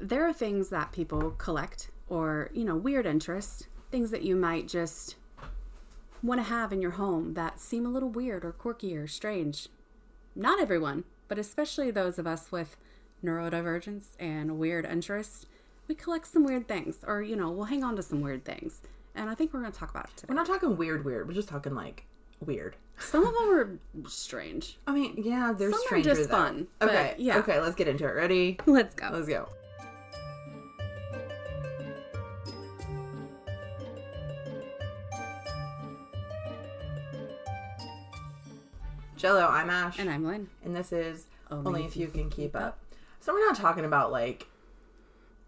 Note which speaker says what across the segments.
Speaker 1: there are things that people collect or, weird interests, things that you might just want to have in your home that seem a little weird or quirky or strange. Not everyone, but especially those of us with neurodivergence and weird interests, we collect some weird things, or, we'll hang on to some weird things. And I think we're going to talk about it today.
Speaker 2: We're not talking weird. We're just talking, weird.
Speaker 1: Some of them are strange.
Speaker 2: I mean, yeah, they're stranger.
Speaker 1: Some are just fun.
Speaker 2: Okay,
Speaker 1: yeah.
Speaker 2: Okay, let's get into it. Ready?
Speaker 1: Let's go.
Speaker 2: Let's go. Jello, I'm Ash.
Speaker 1: And I'm Lynn.
Speaker 2: And this is Only If You Can Keep Up. So we're not talking about,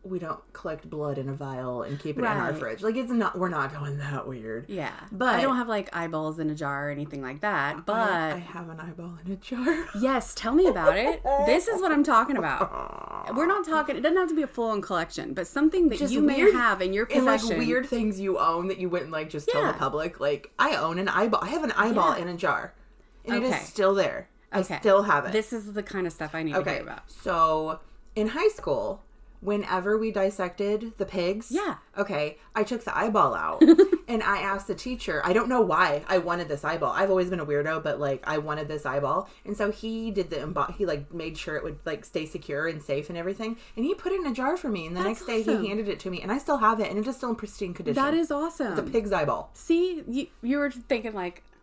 Speaker 2: we don't collect blood in a vial and keep it in our fridge. We're not going that weird.
Speaker 1: Yeah.
Speaker 2: But
Speaker 1: I don't have, eyeballs in a jar or anything like that, but...
Speaker 2: I have an eyeball in a jar.
Speaker 1: Yes, tell me about it. This is what I'm talking about. We're not talking... It doesn't have to be a full-on collection, but something that you may have in your possession.
Speaker 2: And, weird things you own that you wouldn't, just tell the public. I own an eyeball. I have an eyeball in a jar. And it is still there. I still have it.
Speaker 1: This is the kind of stuff I need to hear about.
Speaker 2: So, in high school, whenever we dissected the pigs, I took the eyeball out. And I asked the teacher, I don't know why I wanted this eyeball. I've always been a weirdo, but, I wanted this eyeball. And so he did he, made sure it would, stay secure and safe and everything. And he put it in a jar for me. And the next day he handed it to me. And I still have it. And it is still in pristine condition.
Speaker 1: That is awesome.
Speaker 2: It's a pig's eyeball.
Speaker 1: See, you were thinking,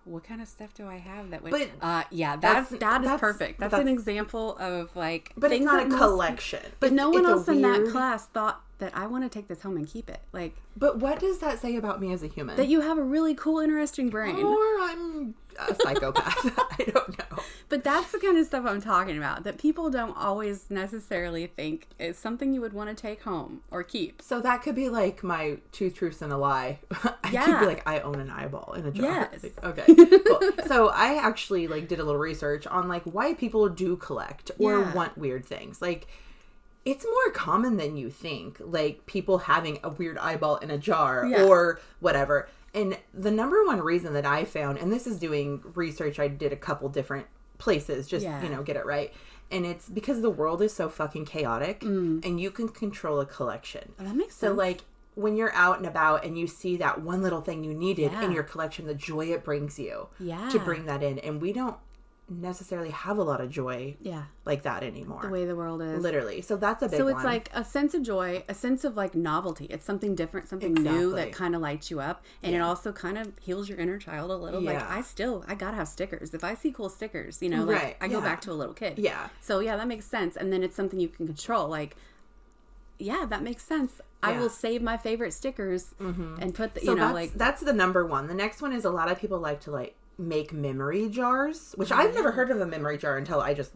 Speaker 1: what kind of stuff do I have that would... that is perfect. That's an example of,
Speaker 2: But
Speaker 1: things
Speaker 2: it's not a collection.
Speaker 1: But no one else in that class thought that I want to take this home and keep it.
Speaker 2: But what does that say about me as a human?
Speaker 1: That you have a really cool, interesting brain.
Speaker 2: Or I'm a psychopath. I don't know.
Speaker 1: But that's the kind of stuff I'm talking about. That people don't always necessarily think is something you would want to take home or keep.
Speaker 2: So that could be my 2 truths and a lie. I could be I own an eyeball in a jar.
Speaker 1: Yes.
Speaker 2: Okay. Cool. So I actually did a little research on why people do collect or want weird things. It's more common than you think. People having a weird eyeball in a jar or whatever. And the number one reason that I found, and this is doing research, I did a couple different places, just, get it right. And it's because the world is so fucking chaotic and you can control a collection.
Speaker 1: Oh, that makes sense.
Speaker 2: So when you're out and about and you see that one little thing you needed in your collection, the joy it brings you to bring that in. And we don't necessarily have a lot of joy like that anymore.
Speaker 1: The way the world is.
Speaker 2: Literally. So that's a big one.
Speaker 1: So it's a sense of joy, a sense of novelty. It's something different, something new that kind of lights you up. And it also kind of heals your inner child a little. I gotta have stickers. If I see cool stickers, I go back to a little kid.
Speaker 2: Yeah.
Speaker 1: So that makes sense. And then it's something you can control. That makes sense. I will save my favorite stickers and put
Speaker 2: that's the number one. The next one is a lot of people like to make memory jars, which I've never heard of a memory jar until I just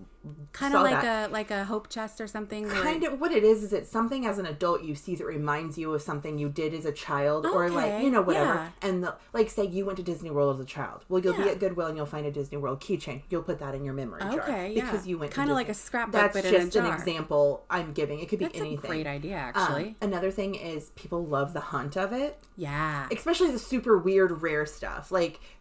Speaker 1: kind of like a hope chest or something.
Speaker 2: Kind of what it is it's something as an adult you see that reminds you of something you did as a child or whatever. Yeah. And say you went to Disney World as a child. Well, you'll be at Goodwill and you'll find a Disney World keychain. You'll put that in your memory jar because you went
Speaker 1: kind of like a scrapbook.
Speaker 2: That's
Speaker 1: but
Speaker 2: just
Speaker 1: in a jar.
Speaker 2: An example I'm giving. It could be anything.
Speaker 1: That's a great idea, actually.
Speaker 2: Another thing is people love the hunt of it.
Speaker 1: Yeah.
Speaker 2: Especially the super weird, rare stuff.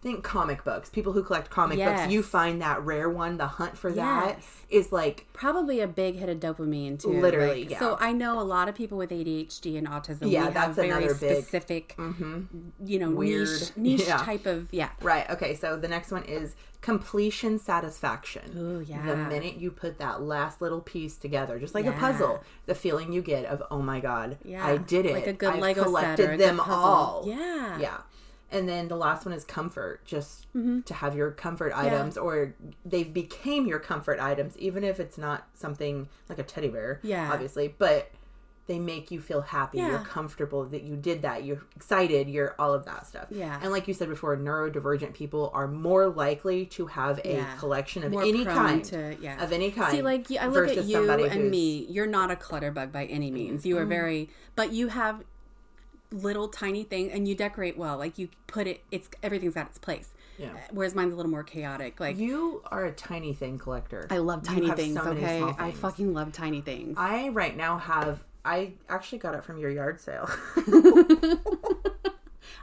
Speaker 2: Think comic books. People who collect comic books, you find that rare one, the hunt for that is
Speaker 1: probably a big hit of dopamine too.
Speaker 2: Literally,
Speaker 1: So I know a lot of people with ADHD and autism.
Speaker 2: Yeah,
Speaker 1: that's
Speaker 2: very another
Speaker 1: specific,
Speaker 2: weird,
Speaker 1: niche type of
Speaker 2: Right. Okay. So the next one is completion satisfaction.
Speaker 1: Ooh, yeah.
Speaker 2: The minute you put that last little piece together, just like a puzzle, the feeling you get of oh my god, I did it.
Speaker 1: Like a good
Speaker 2: I've
Speaker 1: Lego
Speaker 2: collected
Speaker 1: set or a
Speaker 2: them
Speaker 1: good puzzle.
Speaker 2: all.
Speaker 1: Yeah.
Speaker 2: Yeah. And then the last one is comfort, just to have your comfort items, or they became your comfort items, even if it's not something like a teddy bear, obviously, but they make you feel happy, you're comfortable that you did that, you're excited, you're all of that stuff.
Speaker 1: Yeah.
Speaker 2: And like you said before, neurodivergent people are more likely to have a collection of
Speaker 1: more
Speaker 2: any kind.
Speaker 1: Of
Speaker 2: any kind.
Speaker 1: See, I look at you and me, you're not a clutter bug by any means. You are very, but you have little tiny thing and you decorate well. You put it, everything's at its place. Yeah. Whereas mine's a little more chaotic.
Speaker 2: You are a tiny thing collector.
Speaker 1: I love tiny things, okay? I fucking love tiny things.
Speaker 2: I right now I actually got it from your yard sale.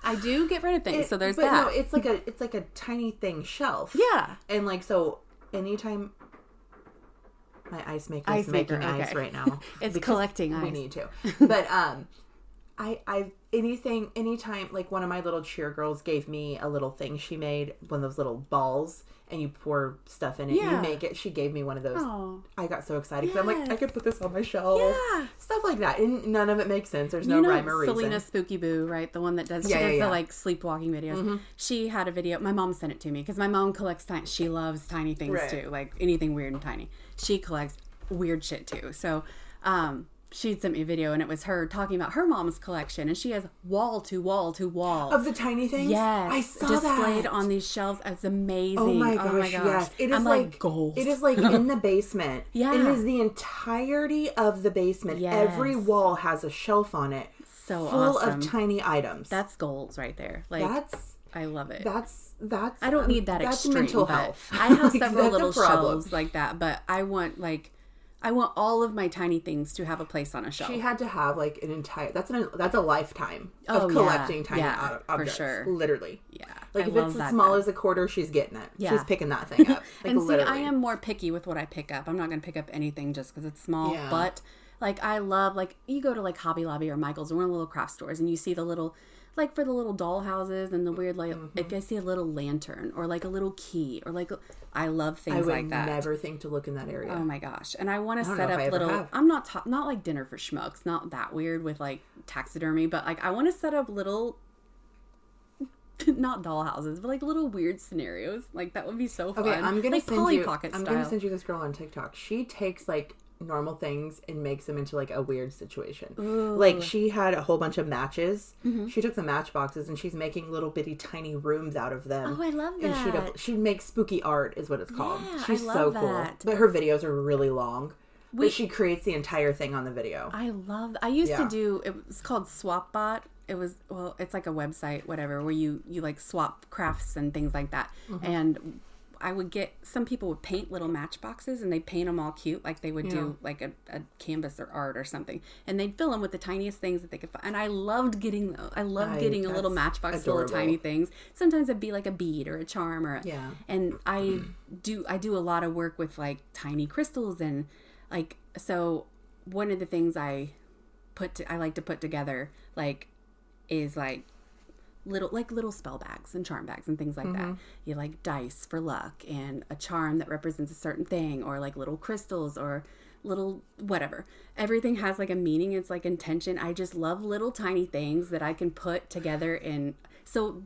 Speaker 1: I do get rid of things, so there's that.
Speaker 2: No, it's like a tiny thing shelf.
Speaker 1: Yeah.
Speaker 2: And so anytime My ice maker is making ice right now.
Speaker 1: It's collecting ice.
Speaker 2: We need to. But anytime, like one of my little cheer girls gave me a little thing she made, one of those little balls, and you pour stuff in it, and you make it. She gave me one of those. Oh. I got so excited because I'm like, I could put this on my shelf. Yeah. Stuff like that. And none of it makes sense. There's no rhyme or reason.
Speaker 1: Selena Spooky Boo, right? The one that does, the like sleepwalking videos. Mm-hmm. She had a video. My mom sent it to me because my mom collects she loves tiny things too. Like anything weird and tiny. She collects weird shit too. So, she sent me a video and it was her talking about her mom's collection, and she has wall to wall to wall
Speaker 2: of the tiny things.
Speaker 1: Yes,
Speaker 2: I saw
Speaker 1: displayed
Speaker 2: that
Speaker 1: on these shelves. It's amazing.
Speaker 2: Oh my gosh, yes. It is like gold. It is like in the basement. Yeah, it is the entirety of the basement. Yes. Every wall has a shelf on it,
Speaker 1: so
Speaker 2: full
Speaker 1: awesome.
Speaker 2: of tiny items.
Speaker 1: That's goals right there. Like I love it.
Speaker 2: That's.
Speaker 1: I don't need that
Speaker 2: that's
Speaker 1: extreme.
Speaker 2: Mental health.
Speaker 1: I have several little shelves like that, but I want all of my tiny things to have a place on a shelf.
Speaker 2: She had to have like an entire. That's a lifetime of collecting tiny objects.
Speaker 1: For sure.
Speaker 2: Literally.
Speaker 1: Yeah.
Speaker 2: Like if it's as small as a quarter, she's getting it. Yeah. She's picking that thing up. Like,
Speaker 1: and see, I am more picky with what I pick up. I'm not going to pick up anything just because it's small. Yeah. But like I love, like you go to like Hobby Lobby or Michael's or one of the little craft stores, and you see the little, like for the little doll houses and the weird, like if I see a little lantern or like a little key or like, I love things like that.
Speaker 2: I would never think to look in that area.
Speaker 1: Oh my gosh. And I want to set up little, I'm not like dinner for schmucks, not that weird with like taxidermy, but like I want to set up little, not doll houses, but like little weird scenarios. Like that would be so fun.
Speaker 2: Okay, I'm going
Speaker 1: like
Speaker 2: to send you this girl on TikTok. She takes like normal things and makes them into like a weird situation. Ooh. Like she had a whole bunch of matches. Mm-hmm. She took the matchboxes and she's making little bitty tiny rooms out of them.
Speaker 1: Oh, I love that.
Speaker 2: And she'd make spooky art is what it's called.
Speaker 1: Yeah,
Speaker 2: she's so cool. But her videos are really long. But she creates the entire thing on the video.
Speaker 1: I used to do, it was called SwapBot. It was, well, it's like a website, whatever, where you like swap crafts and things like that. Mm-hmm. And I would get, some people would paint little matchboxes and they paint them all cute, like they would do like a canvas or art or something, and they'd fill them with the tiniest things that they could find. And I loved getting those. I loved getting a little matchbox full of tiny things. Sometimes it'd be like a bead or a charm or and I do a lot of work with like tiny crystals and like, so one of the things I like to put together like is like little spell bags and charm bags and things like that. You like dice for luck and a charm that represents a certain thing, or like little crystals or little whatever. Everything has like a meaning. It's like intention. I just love little tiny things that I can put together in. So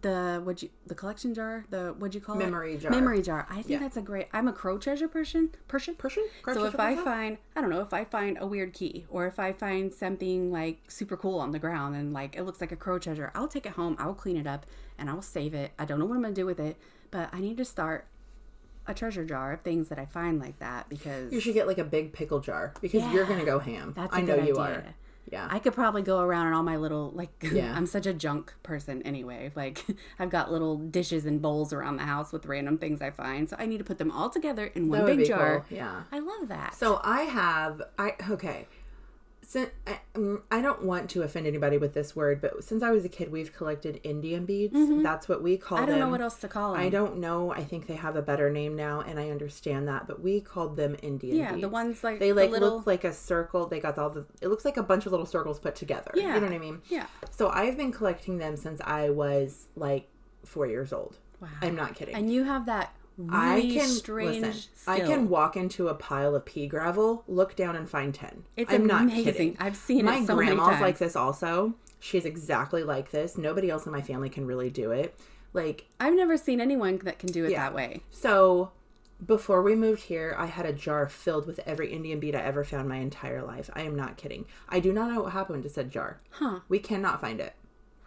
Speaker 1: the collection jar, what'd you call
Speaker 2: memory
Speaker 1: it?
Speaker 2: jar.
Speaker 1: Memory jar. I think that's a great. I'm a crow treasure person. So if I find, I don't know, if I find a weird key or if I find something like super cool on the ground and like it looks like a crow treasure, I'll take it home. I will clean it up and I will save it. I don't know what I'm gonna do with it, but I need to start a treasure jar of things that I find like that, because
Speaker 2: you should get like a big pickle jar because you're gonna go ham.
Speaker 1: That's a good idea.
Speaker 2: Are. Yeah.
Speaker 1: I could probably go around in all my little, like, I'm such a junk person anyway. Like, I've got little dishes and bowls around the house with random things I find. So I need to put them all together in one big jar.
Speaker 2: Cool. Yeah.
Speaker 1: I love that.
Speaker 2: So I don't want to offend anybody with this word, but since I was a kid, we've collected Indian beads. Mm-hmm. That's what we call them.
Speaker 1: I don't know what else to call them.
Speaker 2: I don't know. I think they have a better name now, and I understand that, but we called them Indian beads.
Speaker 1: Yeah, the ones like
Speaker 2: they like look like a circle. They got it looks like a bunch of little circles put together. Yeah. You know what I mean? Yeah. So I've been collecting them since I was like 4 years old. Wow. I'm not kidding.
Speaker 1: And you have that really strange skill.
Speaker 2: I can walk into a pile of pea gravel, look down and find 10.
Speaker 1: I'm not kidding. I've seen it so many times. My grandma's
Speaker 2: like this also. She's exactly like this. Nobody else in my family can really do it. Like,
Speaker 1: I've never seen anyone that can do it that way.
Speaker 2: So before we moved here, I had a jar filled with every Indian bead I ever found my entire life. I am not kidding. I do not know what happened to said jar. Huh. We cannot find it.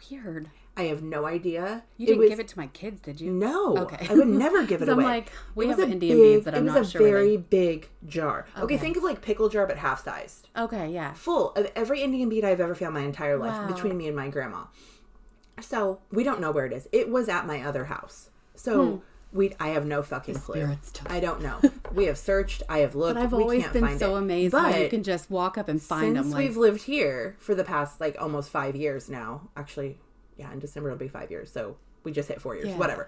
Speaker 1: Weird.
Speaker 2: I have no idea.
Speaker 1: You didn't give it to my kids, did you?
Speaker 2: No. Okay. I would never give it away.
Speaker 1: I'm like, we have Indian beads that I'm not sure.
Speaker 2: It was a very big jar. Okay, think of like pickle jar, but half-sized.
Speaker 1: Okay, yeah.
Speaker 2: Full of every Indian bead I've ever found my entire life between me and my grandma. So, we don't know where it is. It was at my other house. So, I have no fucking clue. I don't know. We have searched. I have looked.
Speaker 1: But I've always been so amazed how you can just walk up and find them.
Speaker 2: Since we've lived here for the past like almost 5 years now, actually, yeah, in December it'll be 5 years. So we just hit 4 years, whatever.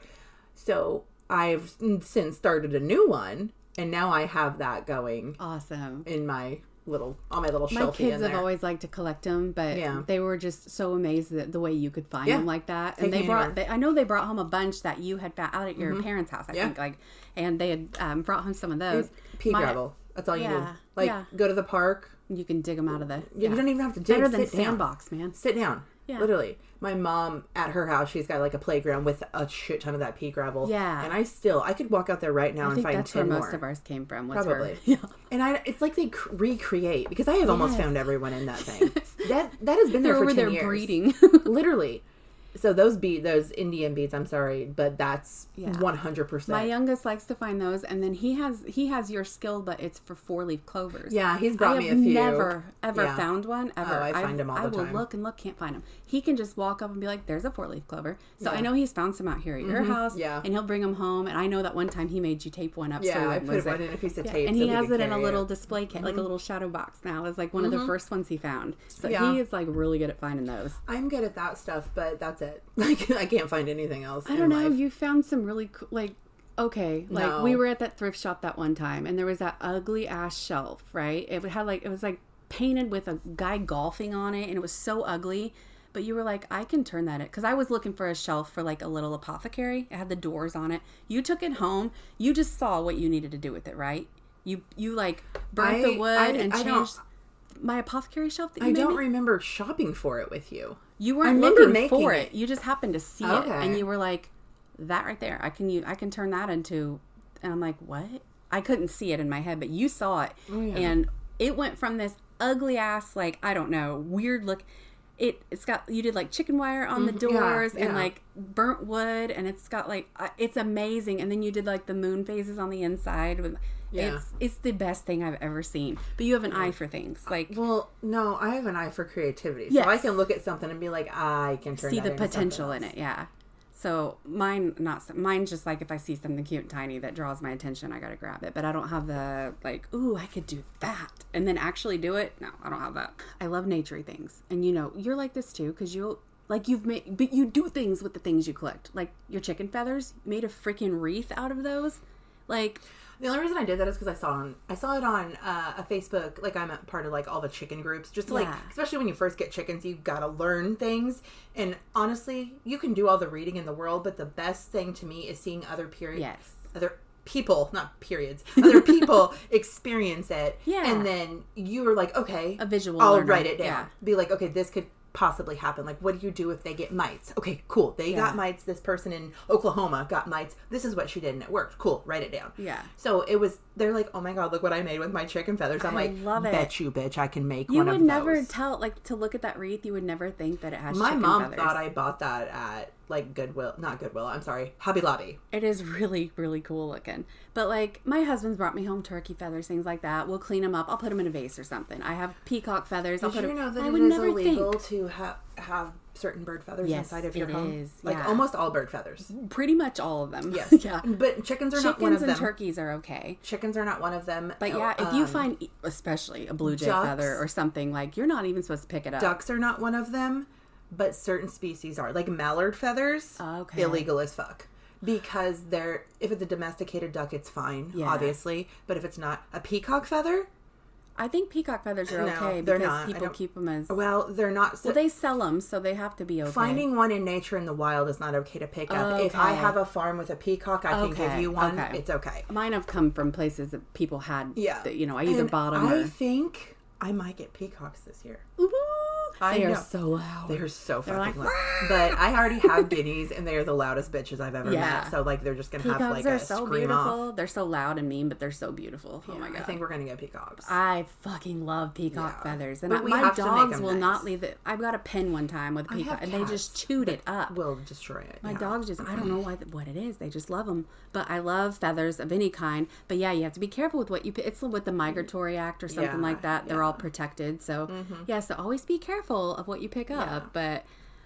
Speaker 2: So I've since started a new one, And now I have that going.
Speaker 1: Awesome.
Speaker 2: In my little shelf.
Speaker 1: My kids have always liked to collect them, but they were just so amazed at the way you could find them like that. And I know they brought home a bunch that you had found out at your parents' house, I think, and they had brought home some of those.
Speaker 2: Pea gravel. That's all you need. Go to the park.
Speaker 1: You can dig them out of the...
Speaker 2: You don't even have to dig.
Speaker 1: Better than sandbox, man.
Speaker 2: Sit down. Yeah. Literally. My mom, at her house, she's got like a playground with a shit ton of that pea gravel.
Speaker 1: Yeah.
Speaker 2: And I could walk out there right now and find 10 more.
Speaker 1: that's where most of ours came from.
Speaker 2: Probably. Yeah. And it's like they recreate, because I have almost found everyone in that thing. That has been there for 10 years. They're over there
Speaker 1: breeding.
Speaker 2: Literally. So those Indian beads, I'm sorry, but that's 100%.
Speaker 1: My youngest likes to find those, and then he has your skill, but it's for 4-leaf clovers.
Speaker 2: Yeah, he's brought me a few.
Speaker 1: Never ever found one ever.
Speaker 2: Oh, I find them all the time.
Speaker 1: I will look and look, can't find them. He can just walk up and be like, "There's a 4-leaf clover." So I know he's found some out here at your house. Yeah, and he'll bring them home. And I know that one time he made you tape one up.
Speaker 2: Yeah, I put one in a piece of tape,
Speaker 1: and he has it in a little display case, like a little shadow box now. It's like one of the first ones he found. So he is like really good at finding those.
Speaker 2: I'm good at that stuff, but that's it. Like I can't find anything else.
Speaker 1: I don't know. You found some really cool, we were at that thrift shop that one time, and there was that ugly ass shelf, right? It was painted with a guy golfing on it, and it was so ugly. But you were like, I can turn that in, because I was looking for a shelf for like a little apothecary. It had the doors on it. You took it home. You just saw what you needed to do with it, right? You like burnt the wood and changed my apothecary shelf. That you made
Speaker 2: don't remember shopping for it with you.
Speaker 1: You weren't looking for it. You just happened to see it, and you were like, that right there, I can turn that into. And I'm like, what? I couldn't see it in my head, but you saw it, and it went from this ugly ass, like, I don't know, weird look. It's got, you did like chicken wire on the doors and like burnt wood, and it's got like, it's amazing. And then you did like the moon phases on the inside. It's the best thing I've ever seen. But you have an eye for things. Like,
Speaker 2: well, no, I have an eye for creativity. So I can look at something and be like, I can turn
Speaker 1: see
Speaker 2: that
Speaker 1: the potential in it. Yeah. So mine's just like, if I see something cute and tiny that draws my attention, I gotta grab it. But I don't have the like, ooh, I could do that and then actually do it. No, I don't have that. I love naturey things, and you're like this too, because but you do things with the things you collect. Like your chicken feathers, made a freaking wreath out of those. Like,
Speaker 2: the only reason I did that is because I saw it on a Facebook. Like, I'm a part of like all the chicken groups, just to like, especially when you first get chickens, you gotta learn things. And honestly, you can do all the reading in the world, but the best thing to me is seeing other people, not periods, other people experience it. Yeah. And then you were like, okay,
Speaker 1: a visual.
Speaker 2: I'll write it down. Yeah. Be like, okay, this could possibly happen. Like, what do you do if they get mites? Okay, cool. They got mites. This person in Oklahoma got mites. This is what she did, and it worked. Cool. Write it down.
Speaker 1: Yeah.
Speaker 2: So they're like, oh my God, look what I made with my chicken feathers. I'm like, love it. Bet you, bitch, I can make one of those.
Speaker 1: You would never tell, like, to look at that wreath, you would never think that it has chicken feathers.
Speaker 2: My mom thought I bought that at like not Goodwill, I'm sorry, Hobby Lobby.
Speaker 1: It is really, really cool looking. But like, my husband's brought me home turkey feathers, things like that. We'll clean them up. I'll put them in a vase or something. I have peacock feathers.
Speaker 2: Did you know that it is illegal to have certain bird feathers inside of your home? Yes, it is. Like almost all bird feathers.
Speaker 1: Pretty much all of them.
Speaker 2: Yes. Yeah. But chickens are not one of them.
Speaker 1: Chickens and turkeys are okay.
Speaker 2: Chickens are not one of them.
Speaker 1: But if you find especially a blue jay feather or something, like, you're not even supposed to pick it up.
Speaker 2: Ducks are not one of them. But certain species are. Like mallard feathers, illegal as fuck. Because if it's a domesticated duck, it's fine, obviously. But if it's not a peacock feather...
Speaker 1: I think peacock feathers are okay because people keep them as...
Speaker 2: Well, they're not...
Speaker 1: Well, they sell them, so they have to be okay.
Speaker 2: Finding one in nature in the wild is not okay to pick up. If I have a farm with a peacock, I can give you one. Okay. It's okay.
Speaker 1: Mine have come from places that people had... Yeah. That, I either bought them
Speaker 2: I think I might get peacocks this year.
Speaker 1: Ooh. They are so loud.
Speaker 2: They're so fucking loud. But I already have guineas, and they are the loudest bitches I've ever met. So, like, they're just going to have, like, a
Speaker 1: so
Speaker 2: scream
Speaker 1: beautiful.
Speaker 2: off.
Speaker 1: They're so loud and mean, but they're so beautiful. Oh, my God.
Speaker 2: I think we're going to get peacocks.
Speaker 1: I fucking love peacock feathers. And my dogs will not leave it. I've got a pin one time with a peacock, and they just chewed it up.
Speaker 2: Will destroy it.
Speaker 1: My dogs just, I don't know what it is. They just love them. But I love feathers of any kind. But, you have to be careful with what you pick. It's with the Migratory Act or something like that. They're all protected. So, so always be careful of what you pick up. But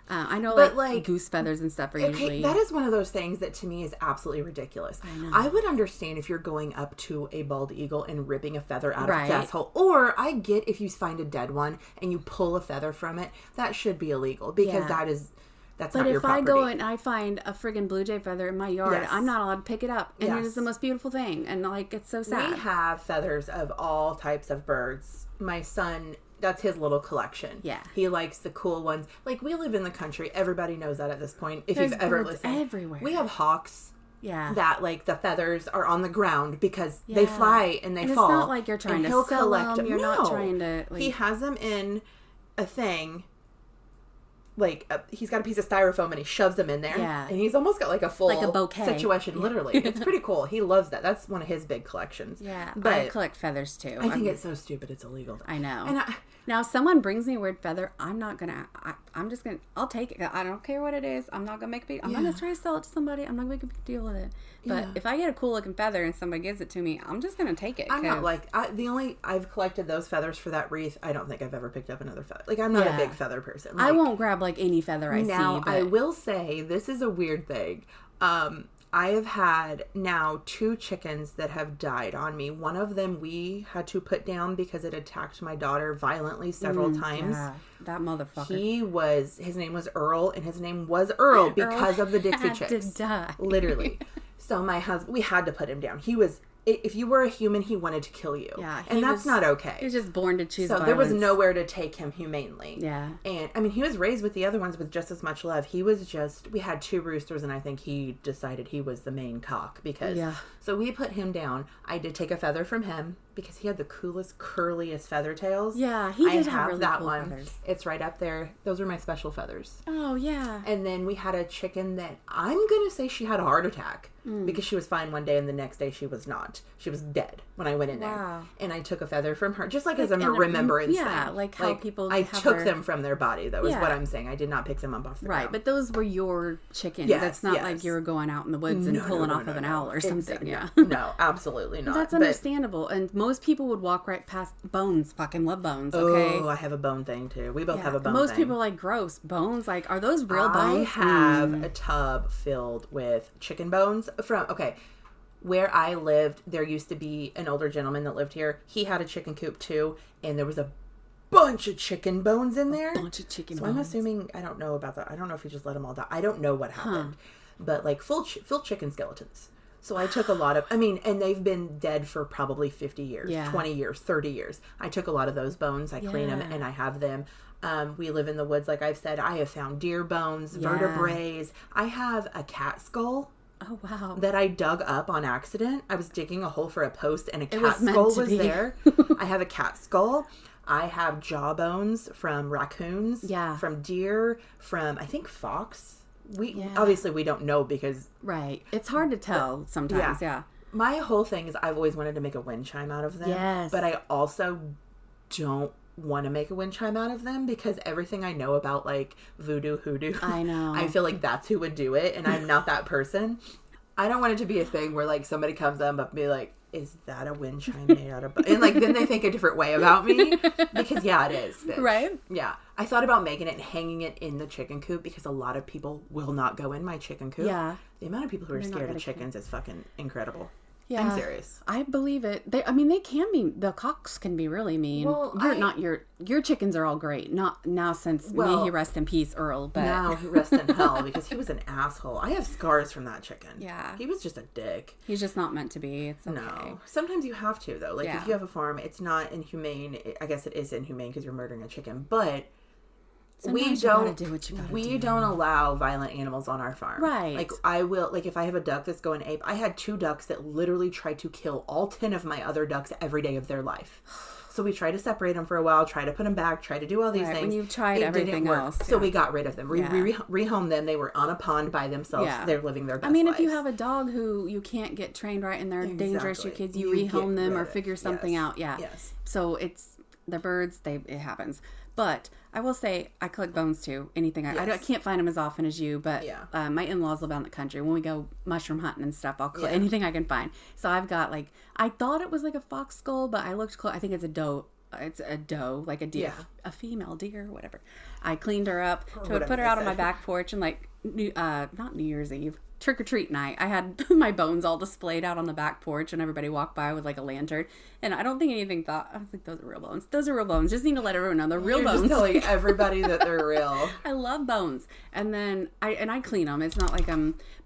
Speaker 1: I know like goose feathers and stuff are usually...
Speaker 2: That is one of those things that to me is absolutely ridiculous.
Speaker 1: I know.
Speaker 2: I would understand if you're going up to a bald eagle and ripping a feather out of its asshole. Or I get if you find a dead one and you pull a feather from it, that should be illegal because that is... That's
Speaker 1: but
Speaker 2: not your
Speaker 1: if
Speaker 2: property.
Speaker 1: I go and I find a friggin' blue jay feather in my yard,
Speaker 2: Yes.
Speaker 1: I'm not allowed to pick it up. And
Speaker 2: Yes.
Speaker 1: it is the most beautiful thing. And like, it's so sad.
Speaker 2: We have feathers of all types of birds. My son, that's his little collection.
Speaker 1: Yeah.
Speaker 2: He likes the cool ones. Like, we live in the country. Everybody knows that at this point. If
Speaker 1: There's
Speaker 2: you've ever
Speaker 1: birds
Speaker 2: listened.
Speaker 1: everywhere.
Speaker 2: We have hawks.
Speaker 1: Yeah.
Speaker 2: That, like, the feathers are on the ground because they fly and they
Speaker 1: and
Speaker 2: fall.
Speaker 1: It's not like you're trying to sell them. You're not trying to... Like...
Speaker 2: He has them in a thing. Like, he's got a piece of styrofoam and he shoves them in there.
Speaker 1: Yeah.
Speaker 2: And he's almost got like a full
Speaker 1: like a bouquet
Speaker 2: situation, literally. It's pretty cool. He loves that. That's one of his big collections.
Speaker 1: Yeah.
Speaker 2: But
Speaker 1: I collect feathers too.
Speaker 2: I think it's so stupid it's illegal.
Speaker 1: I know.
Speaker 2: And
Speaker 1: now, if someone brings me a weird feather, I'm not going to... I'm just going to... I'll take it. I don't care what it is. I'm not going to make a big... I'm not going to try to sell it to somebody. I'm not going to make a big deal with it. But if I get a cool looking feather and somebody gives it to me, I'm just going to take it.
Speaker 2: I'm not like... I've collected those feathers for that wreath. I don't think I've ever picked up another feather. Like, I'm not a big feather person. Like,
Speaker 1: I won't grab like any feather I see.
Speaker 2: Now,
Speaker 1: But...
Speaker 2: I will say, this is a weird thing. I have had now 2 chickens that have died on me. One of them we had to put down because it attacked my daughter violently several times.
Speaker 1: Yeah, that motherfucker.
Speaker 2: His name was Earl, and his name was Earl because of the Dixie
Speaker 1: had
Speaker 2: Chicks.
Speaker 1: to die.
Speaker 2: Literally. So my husband, we had to put him down. He was... If you were a human, he wanted to kill you.
Speaker 1: Yeah.
Speaker 2: And that's not okay.
Speaker 1: He was just born to choose
Speaker 2: So
Speaker 1: violence.
Speaker 2: there was nowhere to take him humanely.
Speaker 1: Yeah.
Speaker 2: And, I mean, he was raised with the other ones with just as much love. He was just... We had 2 roosters, and I think he decided he was the main cock because...
Speaker 1: Yeah.
Speaker 2: So we put him down. I did take a feather from him because he had the coolest, curliest feather tails.
Speaker 1: Yeah, he did have really
Speaker 2: that
Speaker 1: cool
Speaker 2: one.
Speaker 1: feathers.
Speaker 2: It's right up there. Those are my special feathers.
Speaker 1: Oh, yeah.
Speaker 2: And then we had a chicken that I'm going to say she had a heart attack because she was fine one day and the next day she was not. She was dead when I went in there. And I took a feather from her just like as a remembrance thing.
Speaker 1: Yeah, like how people
Speaker 2: I
Speaker 1: have
Speaker 2: took them from their body. That was
Speaker 1: Yeah.
Speaker 2: what I'm saying. I did not pick them up off the ground.
Speaker 1: Right, but those were your chickens.
Speaker 2: Yes,
Speaker 1: That's not
Speaker 2: yes.
Speaker 1: like you were going out in the woods and pulling off of an owl or something.
Speaker 2: Exactly.
Speaker 1: Yeah.
Speaker 2: No, absolutely not.
Speaker 1: That's
Speaker 2: But-
Speaker 1: understandable. And most people would walk right past bones. Fucking love bones, okay?
Speaker 2: Oh, I have a bone thing too. We both have a bone
Speaker 1: Most
Speaker 2: thing.
Speaker 1: people are like, gross. Bones? Like, are those real bones?
Speaker 2: I have a tub filled with chicken bones where I lived. There used to be an older gentleman that lived here. He had a chicken coop too, and there was a bunch of chicken bones in there.
Speaker 1: Bunch of chicken
Speaker 2: So
Speaker 1: bones.
Speaker 2: I'm assuming, I don't know about that. I don't know if he just let them all die. I don't know what happened, but like full chicken skeletons. So I took a lot of, and they've been dead for probably 50 years, 20 years, 30 years. I took a lot of those bones. I clean them and I have them. We live in the woods, like I've said. I have found deer bones, vertebrae. I have a cat skull.
Speaker 1: Oh, wow.
Speaker 2: That I dug up on accident. I was digging a hole for a post and a cat
Speaker 1: was meant
Speaker 2: skull
Speaker 1: to
Speaker 2: was
Speaker 1: be.
Speaker 2: there. I have a cat skull. I have jaw bones from raccoons, from deer, from I think fox. Obviously we don't know because
Speaker 1: Right. It's hard to tell sometimes, yeah.
Speaker 2: My whole thing is I've always wanted to make a wind chime out of them.
Speaker 1: Yes.
Speaker 2: But I also don't want to make a wind chime out of them because everything I know about like voodoo, hoodoo,
Speaker 1: I know.
Speaker 2: I feel like that's who would do it, and I'm not that person. I don't want it to be a thing where like somebody comes up and be like, "Is that a wind chime made out of?" And like then they think a different way about me because it is, bitch.
Speaker 1: Right?
Speaker 2: Yeah, I thought about making it and hanging it in the chicken coop because a lot of people will not go in my chicken coop.
Speaker 1: Yeah.
Speaker 2: The amount of people who are
Speaker 1: They're not
Speaker 2: scared of
Speaker 1: gonna
Speaker 2: chickens is fucking incredible.
Speaker 1: Yeah.
Speaker 2: I'm serious.
Speaker 1: I believe it. They can be, the cocks can be really mean.
Speaker 2: Well,
Speaker 1: your chickens are all great. Not now since may he rest in peace, Earl, but.
Speaker 2: Now he rests in hell because he was an asshole. I have scars from that chicken.
Speaker 1: Yeah.
Speaker 2: He was just a dick.
Speaker 1: He's just not meant to be. It's okay.
Speaker 2: No. Sometimes you have to, though. Like, if you have a farm, it's not inhumane. I guess it is inhumane because you're murdering a chicken, but
Speaker 1: Sometimes you gotta do what you gotta
Speaker 2: we
Speaker 1: do.
Speaker 2: don't allow violent animals on our farm.
Speaker 1: Right.
Speaker 2: Like, I will, like, if I have a duck that's going ape, I had 2 ducks that literally tried to kill all 10 of my other ducks every day of their life. So we tried to separate them for a while, try to put them back, try to do all these things.
Speaker 1: When you've tried
Speaker 2: it
Speaker 1: everything
Speaker 2: didn't work.
Speaker 1: else.
Speaker 2: So we got rid of them. We rehomed them. They were on a pond by themselves.
Speaker 1: Yeah.
Speaker 2: They're living their best
Speaker 1: if you
Speaker 2: lives.
Speaker 1: have a dog who you can't get trained right and they're dangerous, your kids, you
Speaker 2: You
Speaker 1: rehome
Speaker 2: get
Speaker 1: them
Speaker 2: rid
Speaker 1: or
Speaker 2: of it.
Speaker 1: figure something
Speaker 2: Yes.
Speaker 1: out. Yeah.
Speaker 2: Yes.
Speaker 1: So the birds, it happens. But I will say I collect bones too. Anything I can't find them as often as you, but my in-laws live out in the country. When we go mushroom hunting and stuff, I'll collect anything I can find. So I've got I thought it was like a fox skull, but I looked close. I think it's a doe. It's a doe, like a deer, a female deer, whatever. I cleaned her up, put her out on my back porch, and not New Year's Eve. trick-or-treat night, I had my bones all displayed out on the back porch and everybody walked by with like a lantern. And I don't think anything thought, I was like, those are real bones. Those are real bones. Just need to let everyone know they're real bones.
Speaker 2: Just telling everybody that they're real.
Speaker 1: I love bones. And then I clean them. It's not like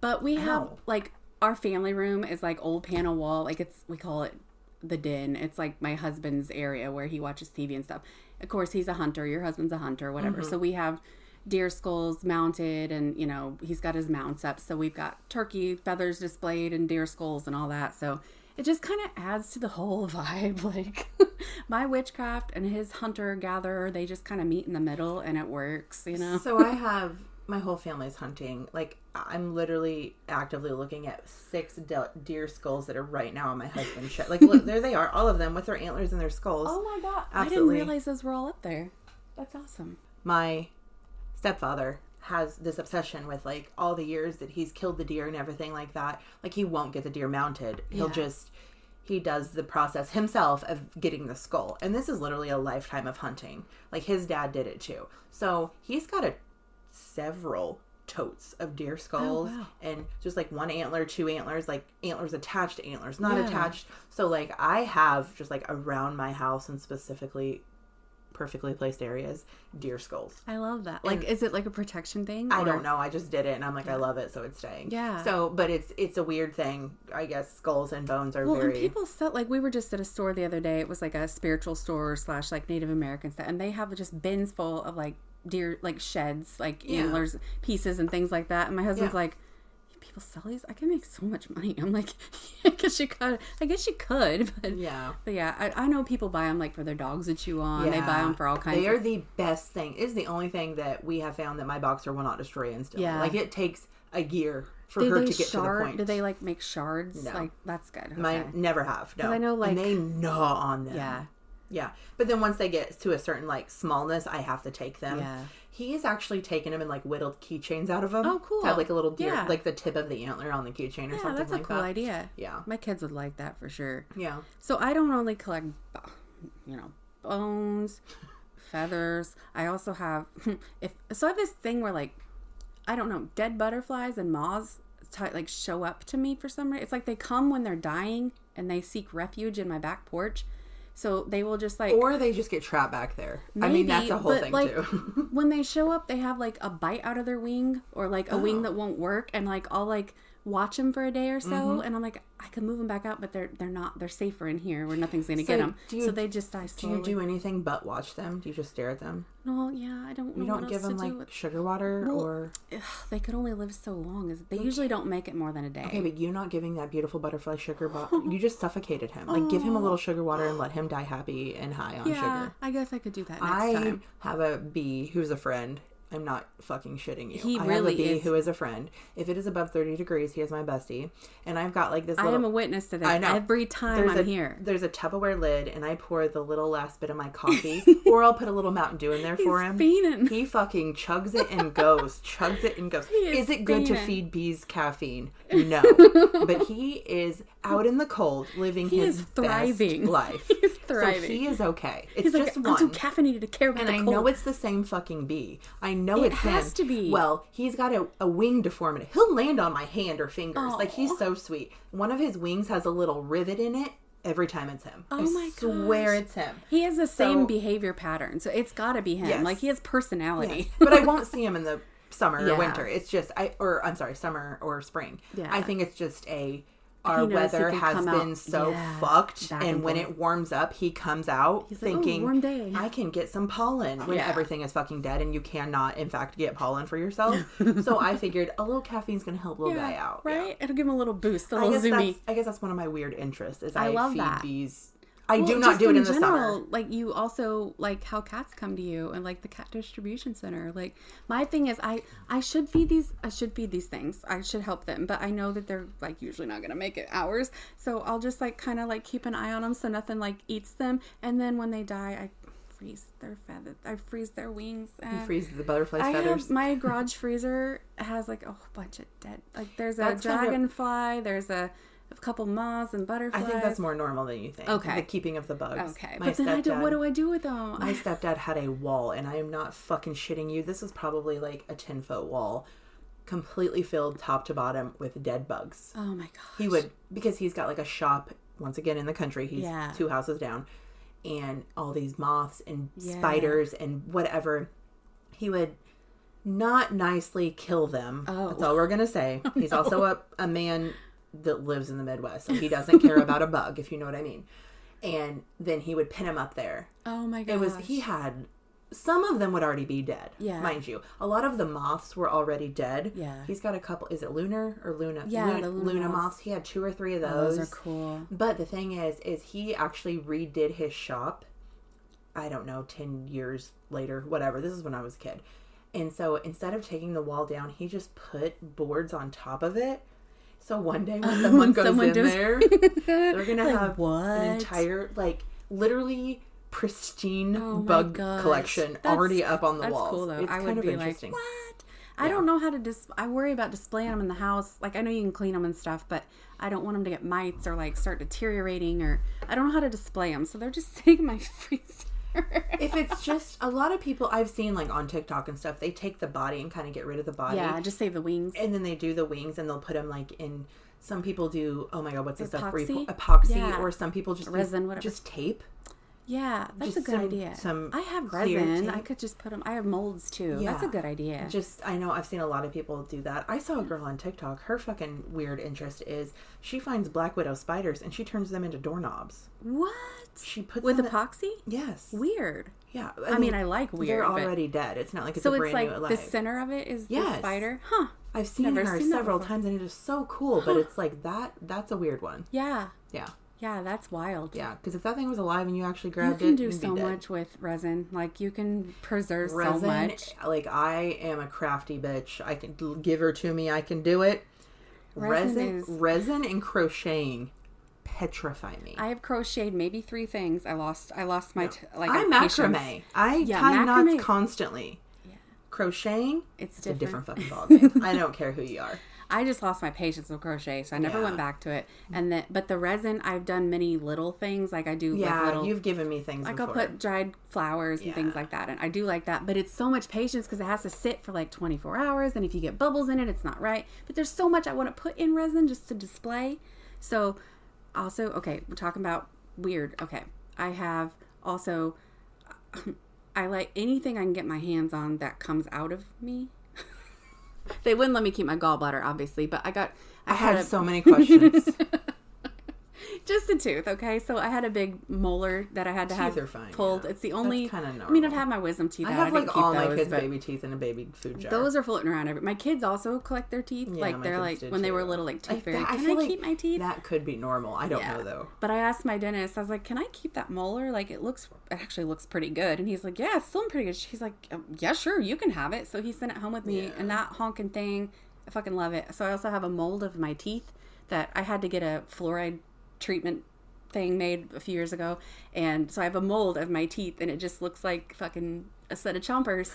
Speaker 1: but we have like our family room is like old panel wall. Like we call it the den. It's like my husband's area where he watches TV and stuff. Of course, he's a hunter. Your husband's a hunter, whatever. So we have deer skulls mounted and, you know, he's got his mounts up. So we've got turkey feathers displayed and deer skulls and all that. So it just kind of adds to the whole vibe. Like my witchcraft and his hunter-gatherer, they just kind of meet in the middle and it works, you know?
Speaker 2: So I have, my whole family's hunting. Like I'm literally actively looking at 6 deer skulls that are right now on my husband's shed. Like look, there they are, all of them with their antlers and their skulls.
Speaker 1: Oh my God.
Speaker 2: Absolutely.
Speaker 1: I didn't realize those were all up there. That's awesome.
Speaker 2: My stepfather has this obsession with like all the years that he's killed the deer and everything like that. Like he won't get the deer mounted. He does the process himself of getting the skull. And this is literally a lifetime of hunting. Like his dad did it too. So he's got several totes of deer skulls and just like 1 antler, 2 antlers, like antlers attached to antlers, not attached. So like I have just like around my house and specifically perfectly placed areas, deer skulls.
Speaker 1: I love that. Like, is it like a protection thing?
Speaker 2: I don't know. I just did it and I'm like, I love it, so it's staying.
Speaker 1: Yeah.
Speaker 2: So, but it's a weird thing. I guess skulls and bones are
Speaker 1: and people sell, like we were just at a store the other day. It was like a spiritual store / like Native American stuff. And they have just bins full of like deer, like sheds, like antlers, pieces and things like that. And my husband's like, people sell these? I can make so much money. I'm like, I guess you could. But yeah, I know people buy them like for their dogs to chew on. They buy them for all kinds.
Speaker 2: They are the best thing. It is the only thing that we have found that my boxer will not destroy instantly. Yeah. Like it takes a year for her to get to the point.
Speaker 1: Do they like make shards? No. Like that's good. Okay.
Speaker 2: Mine never have. No.
Speaker 1: I know like
Speaker 2: and they gnaw on them.
Speaker 1: Yeah.
Speaker 2: Yeah. But then once they get to a certain like smallness, I have to take them. Yeah. He's actually taken them and like whittled keychains out of them.
Speaker 1: Oh, cool.
Speaker 2: To have like a little deer, like the tip of the antler on the keychain or something like that. Yeah,
Speaker 1: that's a cool idea.
Speaker 2: Yeah.
Speaker 1: My kids would like that for sure.
Speaker 2: Yeah.
Speaker 1: So I don't only collect, bones, feathers. I also have, I have this thing where like, I don't know, dead butterflies and moths like show up to me for some reason. It's like they come when they're dying and they seek refuge in my back porch. So they will just like...
Speaker 2: Or they just get trapped back there. Maybe, I mean, that's a whole thing like, too.
Speaker 1: When they show up, they have like a bite out of their wing or like a wing that won't work. And like I'll like watch them for a day or so. And I'm like, I can move them back out, but they're not. They're safer in here where nothing's going to get them. So they just die slowly.
Speaker 2: Do you do anything but watch them? Do you just stare at them?
Speaker 1: No, yeah, I don't know.
Speaker 2: You don't give them like sugar water or...
Speaker 1: They could only live so long. They usually don't make it more than a day.
Speaker 2: Okay, but you not giving that beautiful butterfly sugar, you just suffocated him. Like give him a little sugar water and let him die happy and high on sugar.
Speaker 1: I guess I could do that next time.
Speaker 2: I have a bee who's a friend. I'm not fucking shitting you.
Speaker 1: I have a bee
Speaker 2: who is a friend. If it is above 30 degrees, he is my bestie. And I've got like this little...
Speaker 1: I am a witness to this every time I'm here.
Speaker 2: There's a Tupperware lid and I pour the little last bit of my coffee or I'll put a little Mountain Dew in there for him.
Speaker 1: Fiending.
Speaker 2: He fucking chugs it and goes. Is it good to feed bees caffeine? No. But he is out in the cold living his best life.
Speaker 1: He's thriving.
Speaker 2: So he is okay. It's
Speaker 1: He's
Speaker 2: just
Speaker 1: like,
Speaker 2: one.
Speaker 1: I'm too caffeinated to care about the cold.
Speaker 2: And I know it's the same fucking bee. I know it's him.
Speaker 1: It has to be.
Speaker 2: Well, he's got a wing deformity. He'll land on my hand or fingers. Aww. Like, he's so sweet. One of his wings has a little rivet in it. Every time it's him.
Speaker 1: Oh my gosh.
Speaker 2: I swear it's him.
Speaker 1: He has the same behavior pattern. So it's got to be him. Yes. Like, he has personality.
Speaker 2: Yes. But I won't see him in the summer or winter. It's just, summer or spring. Yeah. I think it's just our weather has been so fucked, and when it warms up, he comes out thinking,
Speaker 1: warm day.
Speaker 2: I can get some pollen when everything is fucking dead, and you cannot, in fact, get pollen for yourself. So I figured a little caffeine's going to help little guy out.
Speaker 1: Right? Yeah. It'll give him a little boost, a little zoomy.
Speaker 2: I guess that's one of my weird interests, is
Speaker 1: I love
Speaker 2: feed
Speaker 1: that.
Speaker 2: bees. I do not do it in the summer.
Speaker 1: Like, you also, like, how cats come to you and, like, the cat distribution center. Like, my thing is, I should feed these things. I should help them. But I know that they're, like, usually not going to make it hours. So I'll just, like, kind of, like, keep an eye on them so nothing, like, eats them. And then when they die, I freeze their feathers. I freeze their wings.
Speaker 2: You freeze the butterfly's feathers?
Speaker 1: My garage freezer has, like, a whole bunch of dead. Like, there's a dragonfly. There's a couple moths and butterflies.
Speaker 2: I think that's more normal than you think.
Speaker 1: Okay.
Speaker 2: The keeping of the bugs.
Speaker 1: Okay. But then what do I do with them?
Speaker 2: My stepdad had a wall, and I am not fucking shitting you. This is probably like a 10-foot wall. completely filled top to bottom with dead bugs.
Speaker 1: Oh my gosh.
Speaker 2: He would, because he's got like a shop, once again, in the country. He's 2 houses down. And all these moths and spiders and whatever. He would not nicely kill them. Oh. That's all we're going to say. He's also a man that lives in the Midwest. So he doesn't care about a bug, if you know what I mean. And then he would pin them up there.
Speaker 1: Oh my gosh.
Speaker 2: He had... Some of them would already be dead, mind you. A lot of the moths were already dead. Yeah. He's got a couple, is it Lunar or Luna?
Speaker 1: Yeah,
Speaker 2: Luna moths. He had 2 or 3 of those.
Speaker 1: Oh, those are cool.
Speaker 2: But the thing is he actually redid his shop, I don't know, 10 years later, whatever. This is when I was a kid. And so instead of taking the wall down, he just put boards on top of it. So one day when someone goes in there, they're going to have an entire, like, literally... pristine bug collection already up on the walls.
Speaker 1: Cool, though.
Speaker 2: It's
Speaker 1: I
Speaker 2: kind
Speaker 1: would
Speaker 2: of
Speaker 1: be
Speaker 2: interesting.
Speaker 1: Like, what? I don't know how to I worry about displaying them in the house. Like, I know you can clean them and stuff, but I don't want them to get mites or like start deteriorating, or I don't know how to display them. So they're just sitting in my freezer.
Speaker 2: If it's just, a lot of people I've seen like on TikTok and stuff, they take the body and kind of get rid of the body.
Speaker 1: Yeah, just save the wings.
Speaker 2: And then they do the wings and they'll put them like in, some people do, oh my God, what's the stuff?
Speaker 1: Epoxy,
Speaker 2: or some people just
Speaker 1: resin, whatever.
Speaker 2: Just tape.
Speaker 1: Yeah, that's just a good idea. I have resin. I could just put them. I have molds too. Yeah. That's a good idea.
Speaker 2: I know I've seen a lot of people do that. I saw a girl on TikTok. Her fucking weird interest is she finds black widow spiders and she turns them into doorknobs.
Speaker 1: What?
Speaker 2: She puts
Speaker 1: with epoxy?
Speaker 2: Yes.
Speaker 1: Weird.
Speaker 2: Yeah.
Speaker 1: I mean, I like weird.
Speaker 2: They're already dead. It's not like it's a brand new alive.
Speaker 1: So it's like the center of it is the spider? Huh.
Speaker 2: I've seen her several times and it is so cool, but it's like that's a weird one.
Speaker 1: Yeah.
Speaker 2: Yeah.
Speaker 1: Yeah, that's wild.
Speaker 2: Yeah, because if that thing was alive and you actually grabbed it,
Speaker 1: you can do so much with resin. Like, you can preserve resin, so much.
Speaker 2: Like, I am a crafty bitch. I can give her to me. I can do it. Resin and crocheting petrify me.
Speaker 1: I have crocheted maybe 3 things. I lost my
Speaker 2: I macrame. I tie knots constantly. Yeah. Crocheting,
Speaker 1: it's
Speaker 2: a different fucking ballgame. I don't care who you are.
Speaker 1: I just lost my patience with crochet, so I never went back to it. But the resin, I've done many little things. Like, I do
Speaker 2: you've given me things
Speaker 1: like
Speaker 2: before.
Speaker 1: I'll put dried flowers and things like that, and I do like that. But it's so much patience because it has to sit for like 24 hours, and if you get bubbles in it, it's not right. But there's so much I want to put in resin just to display. So also, okay, we're talking about weird. Okay, I have also, I like anything I can get my hands on that comes out of me. They wouldn't let me keep my gallbladder, obviously, but I had
Speaker 2: so many questions.
Speaker 1: Just a tooth, okay? So I had a big molar that I had to have pulled. Yeah. It's the only... That's kind of normal. I mean, I'd have my wisdom teeth out.
Speaker 2: I have like all my kids' baby teeth in a baby food jar.
Speaker 1: Those are floating around. My kids also collect their teeth. Yeah, like, they're like, when they were little, like, tooth fairy. Can I keep my teeth?
Speaker 2: That could be normal. I don't know, though.
Speaker 1: But I asked my dentist, I was like, can I keep that molar? Like, it actually looks pretty good. And he's like, yeah, it's still in pretty good. He's like, yeah, sure, you can have it. So he sent it home with me. And that honking thing, I fucking love it. So I also have a mold of my teeth that I had to get a fluoride treatment thing made a few years ago, and so I have a mold of my teeth and it just looks like fucking a set of chompers.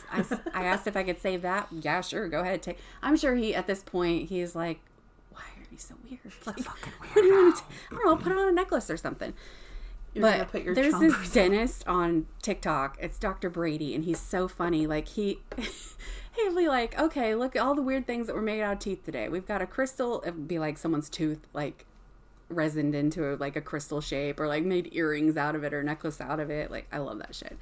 Speaker 1: I asked if I could save that. Yeah, sure, go ahead, I'm sure at this point he's like, why are you so weird? Like,
Speaker 2: fucking weird.
Speaker 1: What do you want to I don't know, put it on a necklace or something. But there's this dentist on TikTok, it's Dr. Brady, and he's so funny. Like, he'll be like, okay, look at all the weird things that were made out of teeth today. We've got a crystal, it'd be like someone's tooth like resined into like a crystal shape, or like made earrings out of it or necklace out of it. Like, I love that shit.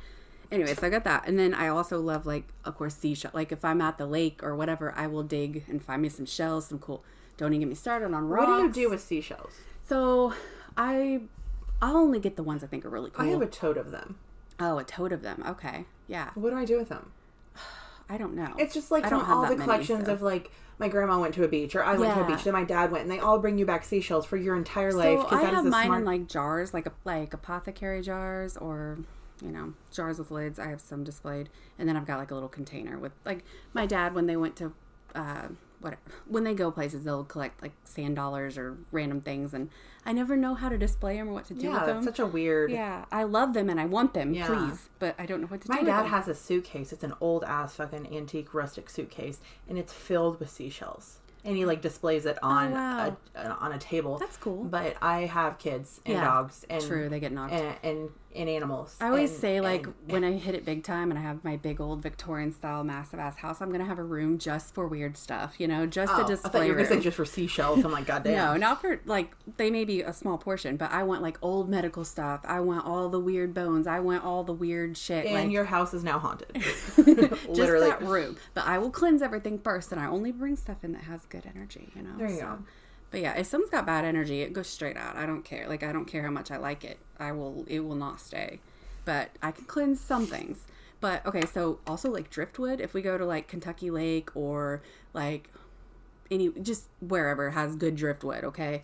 Speaker 1: Anyway, so I got that. And then I also love, like, of course, seashell. Like, if I'm at the lake or whatever, I will dig and find me some shells, some cool. Don't even get me started on rocks.
Speaker 2: What do you do with seashells?
Speaker 1: So I'll only get the ones I think are really cool.
Speaker 2: I have a tote of them.
Speaker 1: Oh, a tote of them. Okay. Yeah.
Speaker 2: What do I do with them?
Speaker 1: I don't know.
Speaker 2: It's just like from all the collections of, like, my grandma went to a beach, or I went to a beach, then my dad went, and they all bring you back seashells for your entire life.
Speaker 1: So I have mine in like jars, like apothecary jars, or, you know, jars with lids. I have some displayed, and then I've got like a little container with, like, my dad, when they went to when they go places, they'll collect like sand dollars or random things, and I never know how to display them or what to do with them.
Speaker 2: Yeah, such a weird...
Speaker 1: Yeah, I love them and I want them, please, but I don't know what to do with them.
Speaker 2: My dad has a suitcase. It's an old ass fucking antique rustic suitcase, and it's filled with seashells. And he, like, displays it on on a table.
Speaker 1: That's cool.
Speaker 2: But I have kids and dogs. And
Speaker 1: true, they get knocked.
Speaker 2: And in animals.
Speaker 1: I always say, like, when I hit it big time and I have my big old Victorian style massive ass house, I'm going to have a room just for weird stuff, you know, just a display
Speaker 2: I thought you were going to
Speaker 1: room.
Speaker 2: say just for seashells. I'm like, goddamn.
Speaker 1: No, not for, like, they may be a small portion, but I want, like, old medical stuff. I want all the weird bones. I want all the weird shit.
Speaker 2: And
Speaker 1: like,
Speaker 2: your house is now haunted.
Speaker 1: just
Speaker 2: Literally.
Speaker 1: that room. But I will cleanse everything first, and I only bring stuff in that has good energy, you know?
Speaker 2: There you go.
Speaker 1: But yeah, if something's got bad energy, it goes straight out. I don't care. Like, I don't care how much I like it. It will not stay. But I can cleanse some things. But, okay, so also, like, driftwood, if we go to, like, Kentucky Lake or, like, just wherever has good driftwood, okay,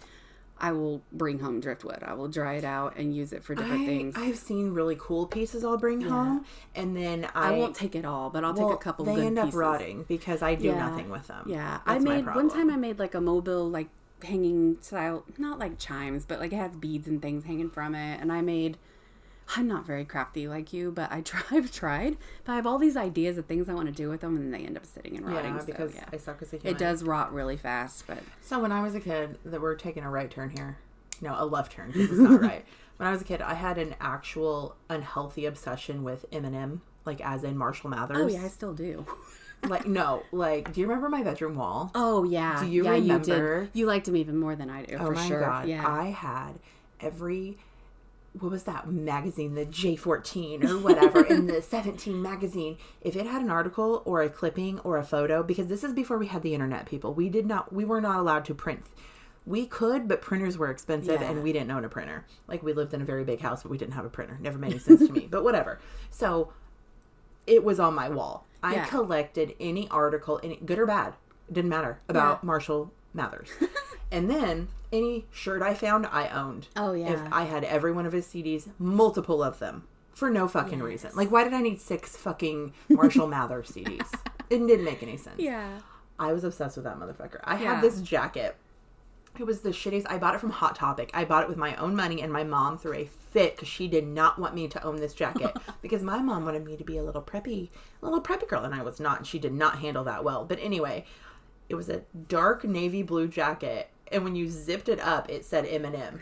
Speaker 1: I will bring home driftwood. I will dry it out and use it for different things.
Speaker 2: I've seen really cool pieces I'll bring home, and then
Speaker 1: I won't take it all, but I'll take a couple good pieces.
Speaker 2: They end up rotting because I do nothing with them.
Speaker 1: Yeah.
Speaker 2: That's my problem.
Speaker 1: One time I made, like, a mobile, like, hanging style, not like chimes, but, like, it has beads and things hanging from it, and I'm not very crafty like you, but I've tried. But I have all these ideas of things I want to do with them, and then they end up sitting and rotting.
Speaker 2: Yeah, because I suck as a human.
Speaker 1: It does rot really fast, but...
Speaker 2: So when I was a kid, we're taking a right turn here. No, a left turn, because it's not right. When I was a kid, I had an actual unhealthy obsession with M&M, like as in Marshall Mathers.
Speaker 1: Oh, yeah, I still do.
Speaker 2: Like, no, like, do you remember my bedroom wall?
Speaker 1: Oh, yeah.
Speaker 2: Do you remember?
Speaker 1: You did. You liked them even more than I do, for sure.
Speaker 2: Oh, my God.
Speaker 1: Yeah.
Speaker 2: I had every... What was that magazine? The J14 or whatever in the 17 magazine. If it had an article or a clipping or a photo, because this is before we had the internet, people. We were not allowed to print. We could, but printers were expensive and we didn't own a printer. Like, we lived in a very big house, but we didn't have a printer. Never made any sense to me, but whatever. So it was on my wall. I collected any article, any good or bad, it didn't matter, about Marshall Mathers. And then any shirt I found, I owned.
Speaker 1: Oh, yeah.
Speaker 2: If I had every one of his CDs, multiple of them, for no fucking reason. Like, why did I need 6 fucking Marshall Mathers CDs? It didn't make any sense.
Speaker 1: Yeah.
Speaker 2: I was obsessed with that motherfucker. I had this jacket. It was the shittiest. I bought it from Hot Topic. I bought it with my own money, and my mom threw a fit because she did not want me to own this jacket because my mom wanted me to be a little preppy girl, and I was not. And she did not handle that well. But anyway, it was a dark navy blue jacket, and when you zipped it up, it said M&M.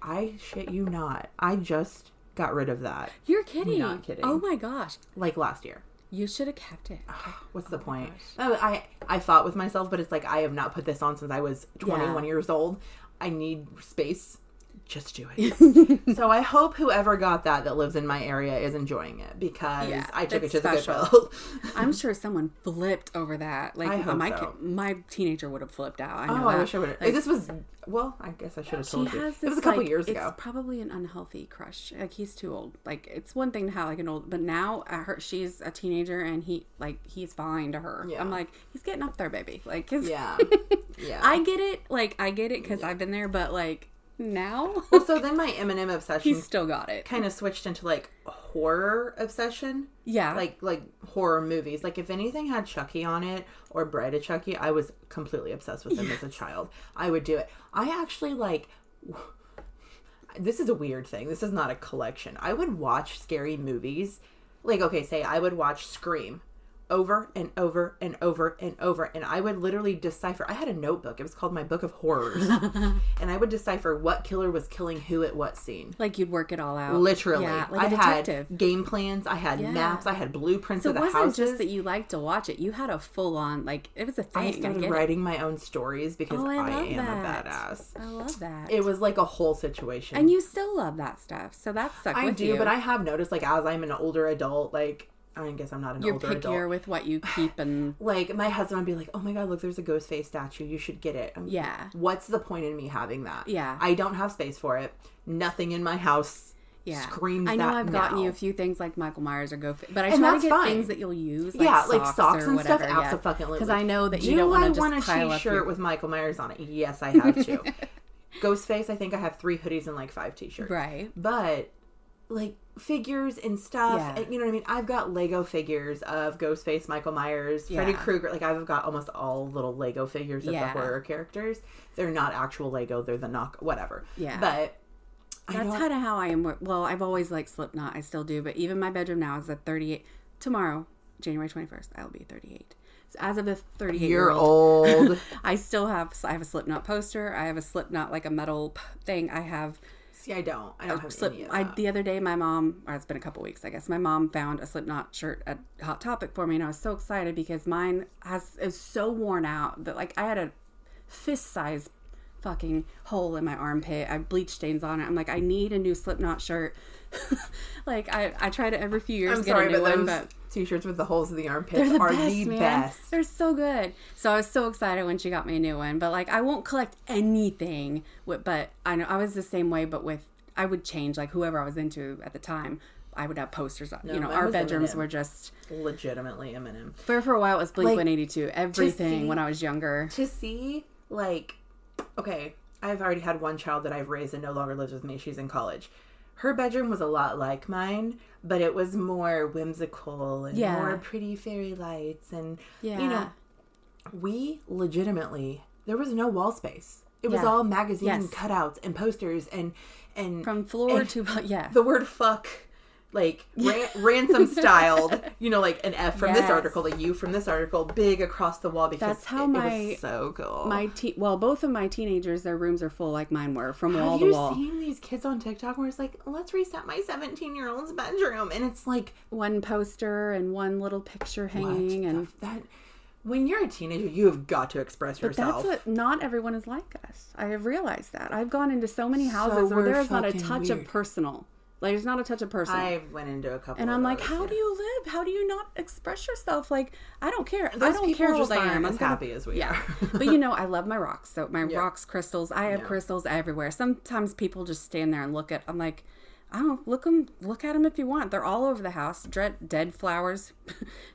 Speaker 2: I shit you not. I just got rid of that.
Speaker 1: You're kidding.
Speaker 2: Not kidding.
Speaker 1: Oh my gosh.
Speaker 2: Like last year.
Speaker 1: You should have kept it. Okay.
Speaker 2: What's the point? I fought with myself, but it's like, I have not put this on since I was 21 years old. I need space. Just do it. So I hope whoever got that lives in my area is enjoying it, because I took it to the Goodwill.
Speaker 1: I'm sure someone flipped over that. Like,
Speaker 2: I hope
Speaker 1: my teenager would have flipped out.
Speaker 2: I wish I would have. Like, this was, well, I guess I should have told you. It was a couple years ago.
Speaker 1: It's probably an unhealthy crush. Like, he's too old. Like, it's one thing to have like an old, but now she's a teenager and he's fine to her. Yeah. I'm like, he's getting up there, baby. Like, yeah. I get it. Like, I get it because I've been there, but like, now?
Speaker 2: Well, so then my M&M obsession...
Speaker 1: He's still got it.
Speaker 2: ...kind of switched into, like, horror obsession. Yeah. Like horror movies. Like, if anything had Chucky on it, or Bride of Chucky, I was completely obsessed with him as a child. I would do it. I actually, like... This is a weird thing. This is not a collection. I would watch scary movies. Like, okay, say I would watch Scream over and over and over and over, and I would literally decipher. I had a notebook. It was called my Book of Horrors. And I would decipher what killer was killing who at what scene.
Speaker 1: Like, you'd work it all out.
Speaker 2: Literally.
Speaker 1: Yeah, like
Speaker 2: I had game plans. I had maps. I had blueprints of the houses. So it wasn't just
Speaker 1: that you liked to watch it. You had a full-on, like, it was a thing.
Speaker 2: I started writing my own stories because I am a badass.
Speaker 1: I love that.
Speaker 2: It was like a whole situation.
Speaker 1: And you still love that stuff. So that's stuck with you.
Speaker 2: I do, but I have noticed, like, as I'm an older adult, like... I guess I'm not an older adult.
Speaker 1: You're pickier with what you keep, and...
Speaker 2: Like, my husband would be like, oh my God, look, there's a ghost face statue. You should get it. What's the point in me having that? Yeah. I don't have space for it. Nothing in my house screams that.
Speaker 1: I know I've gotten you a few things like Michael Myers or Ghost, but I try to get things that you'll use, like socks
Speaker 2: and
Speaker 1: whatever,
Speaker 2: stuff, absolutely.
Speaker 1: Because I know that you don't want to just
Speaker 2: want a t-shirt with Michael Myers on it? Yes, I have to. Ghostface, I think I have 3 hoodies and like 5 t-shirts. Right. But... like figures and stuff, and, you know what I mean? I've got Lego figures of Ghostface, Michael Myers, Freddy Krueger. Like, I've got almost all little Lego figures of the horror characters. They're not actual Lego, they're the whatever. Yeah. But
Speaker 1: that's kind of how I am. Well, I've always liked Slipknot. I still do, but even my bedroom now is at 38. Tomorrow, January 21st, I'll be 38. So as of a 38-year-old,
Speaker 2: you're old.
Speaker 1: I have a Slipknot poster. I have a Slipknot, like a metal thing. I have
Speaker 2: See, I don't have
Speaker 1: slip.
Speaker 2: any of that.
Speaker 1: The other day, my mom, or it's been a couple weeks, I guess. My mom found a Slipknot shirt at Hot Topic for me, and I was so excited because mine is so worn out that like I had a fist size fucking hole in my armpit. I have bleach stains on it. I'm like, I need a new Slipknot shirt. Like I try to every few years get a new one, but
Speaker 2: t-shirts with the holes in the armpits are the best.
Speaker 1: They're so good. So I was so excited when she got me a new one. But like I won't collect anything. But I know I was the same way. But I would change like whoever I was into at the time. I would have posters. No, our bedrooms were just
Speaker 2: legitimately Eminem.
Speaker 1: For a while it was Blink 182. Everything when I was younger.
Speaker 2: To see like, okay, I've already had one child that I've raised and no longer lives with me. She's in college. Her bedroom was a lot like mine, but it was more whimsical and more pretty fairy lights. And, you know, we legitimately, there was no wall space. It was all magazine cutouts and posters and
Speaker 1: from floor to,
Speaker 2: the word fuck, like ransom styled, you know, like an F from this article, a U from this article, big across the wall because
Speaker 1: that's how
Speaker 2: it was so cool.
Speaker 1: Both of my teenagers, their rooms are full like mine were, from wall to wall.
Speaker 2: Have you seen these kids on TikTok where it's like, let's reset my 17-year-old's bedroom, and it's like
Speaker 1: one poster and one little picture hanging, and
Speaker 2: that. When you're a teenager, you have got to express yourself.
Speaker 1: But that's what, not everyone is like us. I have realized that. I've gone into so many houses where there is not a touch of personal. Like, there's not a touch of personal.
Speaker 2: I went into a couple
Speaker 1: and I'm like,
Speaker 2: those,
Speaker 1: how do you live? How do you not express yourself? Like, I don't care.
Speaker 2: Those
Speaker 1: I don't care what I am.
Speaker 2: I'm as happy as we are.
Speaker 1: But you know, I love my rocks. So my rocks, crystals. I have crystals everywhere. Sometimes people just stand there and look at. I'm like, oh, look at them if you want. They're all over the house. Dead flowers,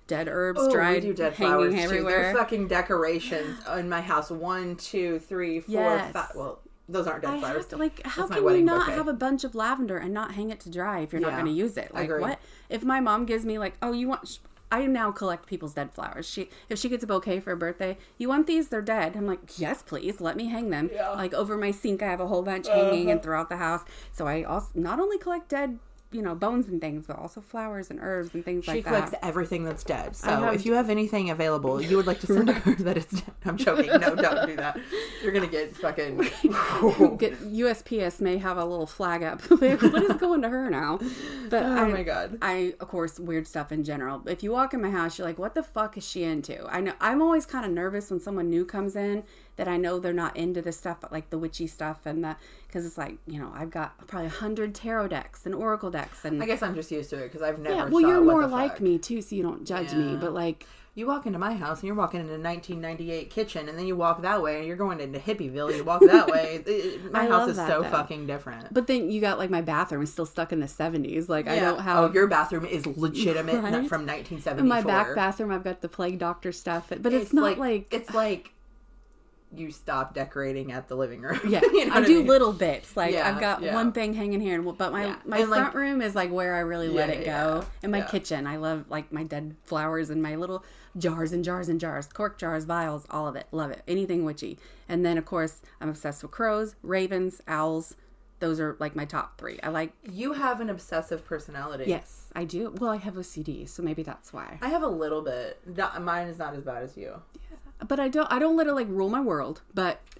Speaker 1: dead herbs, dried,
Speaker 2: we do dead
Speaker 1: hanging
Speaker 2: flowers
Speaker 1: everywhere.
Speaker 2: Too. They're fucking decorations in my house. 1, 2, 3, 4, 5. Well, those aren't dead flowers.
Speaker 1: How can you not have a bunch of lavender and not hang it to dry if you're not going to use it? Like, what? If my mom gives me like, oh, you want... I now collect people's dead flowers. If she gets a bouquet for her birthday, you want these? They're dead. I'm like, yes, please. Let me hang them. Yeah. Like over my sink, I have a whole bunch hanging and throughout the house. So I also not only collect dead, bones and things, but also flowers and herbs and things like that.
Speaker 2: She collects everything that's dead. So if you have anything available you would like to send her that it's dead. I'm joking. No, don't do that. You're going to get fucking...
Speaker 1: USPS may have a little flag up. What is going to her now? But
Speaker 2: my God.
Speaker 1: Of course, weird stuff in general. If you walk in my house, you're like, what the fuck is she into? I know I'm always kind of nervous when someone new comes in that I know they're not into this stuff, but like the witchy stuff because it's like, I've got probably 100 tarot decks and oracle decks. And
Speaker 2: I guess I'm just used to it because I've never
Speaker 1: well, you're more like me too, so you don't judge me, but like...
Speaker 2: You walk into my house and you're walking into a 1998 kitchen, and then you walk that way and you're going into Hippieville. You walk that way. My house is so fucking different.
Speaker 1: But then you got like my bathroom is still stuck in the 70s. Like I don't have.
Speaker 2: Oh, your bathroom is legitimate from 1974.
Speaker 1: In my back bathroom, I've got the plague doctor stuff, but it's not like
Speaker 2: it's like you stop decorating at the living room.
Speaker 1: Yeah, I do little bits. Like I've got one thing hanging here, but my front room is like where I really let it go. And my kitchen, I love like my dead flowers and my little jars and jars and jars, cork jars, vials, all of it. Love it. Anything witchy. And then of course I'm obsessed with crows, ravens, owls. Those are like my top 3.
Speaker 2: You have an obsessive personality.
Speaker 1: Yes, I do. Well, I have OCD, so maybe that's why.
Speaker 2: I have a little bit. Mine is not as bad as you.
Speaker 1: But I don't let it like rule my world.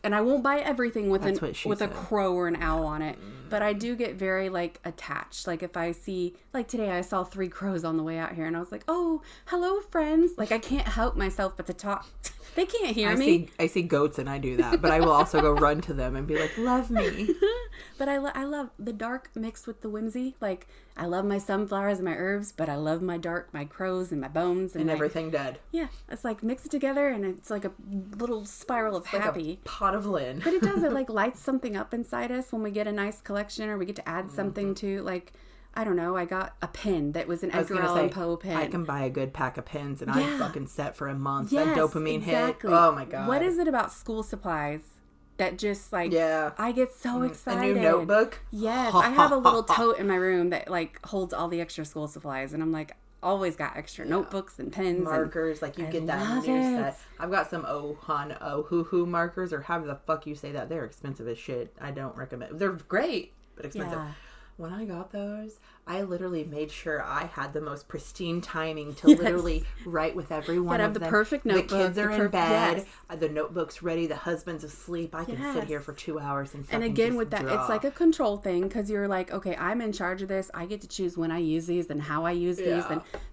Speaker 1: And I won't buy everything with a crow or an owl on it. But I do get very like attached. Like if I see, like today I saw 3 crows on the way out here and I was like, oh, hello friends. Like I can't help myself but to talk. They can't hear me.
Speaker 2: I see goats and I do that. But I will also go run to them and be like, love me.
Speaker 1: But I love the dark mixed with the whimsy. Like I love my sunflowers and my herbs, but I love my crows and my bones. And
Speaker 2: everything dead.
Speaker 1: Yeah. It's like mix it together and it's like a little spiral of happy.
Speaker 2: Like a pot of Lynn.
Speaker 1: But it does. It like lights something up inside us when we get a nice collection or we get to add something to like... I don't know. I got a pen that was an Edgar Allan Poe pen.
Speaker 2: I can buy a good pack of pens and I'm fucking set for a month. That dopamine hit. Oh my God.
Speaker 1: What is it about school supplies that just like, I get so excited.
Speaker 2: A new notebook?
Speaker 1: Yes. I have a little tote in my room that like holds all the extra school supplies. And I'm like, always got extra notebooks and pens.
Speaker 2: Markers. Like you get that in your set. I've got some hoo markers or however the fuck you say that. They're expensive as shit. I don't recommend. They're great, but expensive. Yeah. When I got those, I literally made sure I had the most pristine timing to literally write with every one of them.
Speaker 1: The perfect notebook.
Speaker 2: The kids are in bed. Yes. The notebook's ready. The husband's asleep. I can sit here for 2 hours and fucking
Speaker 1: again,
Speaker 2: just
Speaker 1: with that,
Speaker 2: draw.
Speaker 1: it's like a control thing because you're like, okay, I'm in charge of this. I get to choose when I use these and how I use these.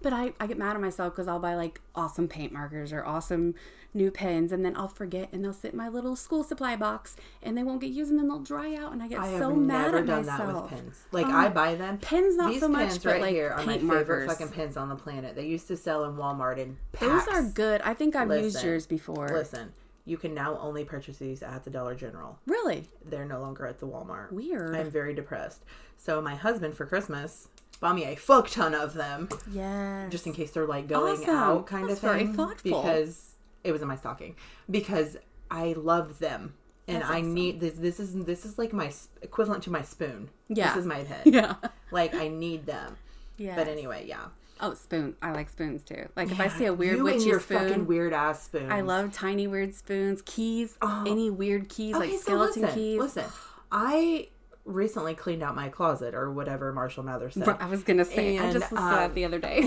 Speaker 1: But I get mad at myself because I'll buy like awesome paint markers or awesome new pens, and then I'll forget, and they'll sit in my little school supply box, and they won't get used, and then they'll dry out, and I get so mad at myself. I have never done that with
Speaker 2: pens. Like, I buy them.
Speaker 1: Pens, not
Speaker 2: These
Speaker 1: so much,
Speaker 2: pens
Speaker 1: but
Speaker 2: right
Speaker 1: like
Speaker 2: here are my
Speaker 1: paint
Speaker 2: favorite
Speaker 1: markers.
Speaker 2: fucking pens on the planet. They used to sell in Walmart in packs.
Speaker 1: Those are good. I think I've used yours before.
Speaker 2: Listen, you can now only purchase these at the Dollar General.
Speaker 1: Really?
Speaker 2: They're no longer at the Walmart.
Speaker 1: Weird.
Speaker 2: I'm very depressed. So my husband for Christmas bought me a fuck ton of them.
Speaker 1: Yes.
Speaker 2: Just in case they're like going out kind of thing.
Speaker 1: Very thoughtful.
Speaker 2: Because it was in my stocking. Because I loved them. And
Speaker 1: That's awesome.
Speaker 2: need this is like my equivalent to my spoon.
Speaker 1: Yeah.
Speaker 2: This is my pen.
Speaker 1: Yeah.
Speaker 2: Like, I need them.
Speaker 1: Yeah.
Speaker 2: But anyway, yeah.
Speaker 1: Oh, spoon. I like spoons too. Like if I see a weird witchy
Speaker 2: and your
Speaker 1: spoon,
Speaker 2: fucking weird ass spoons.
Speaker 1: I love tiny weird spoons, keys, any weird keys, like skeleton keys.
Speaker 2: Listen, I recently cleaned out my closet or whatever Marshall Mathers said.
Speaker 1: I was gonna say, I just saw that the other day.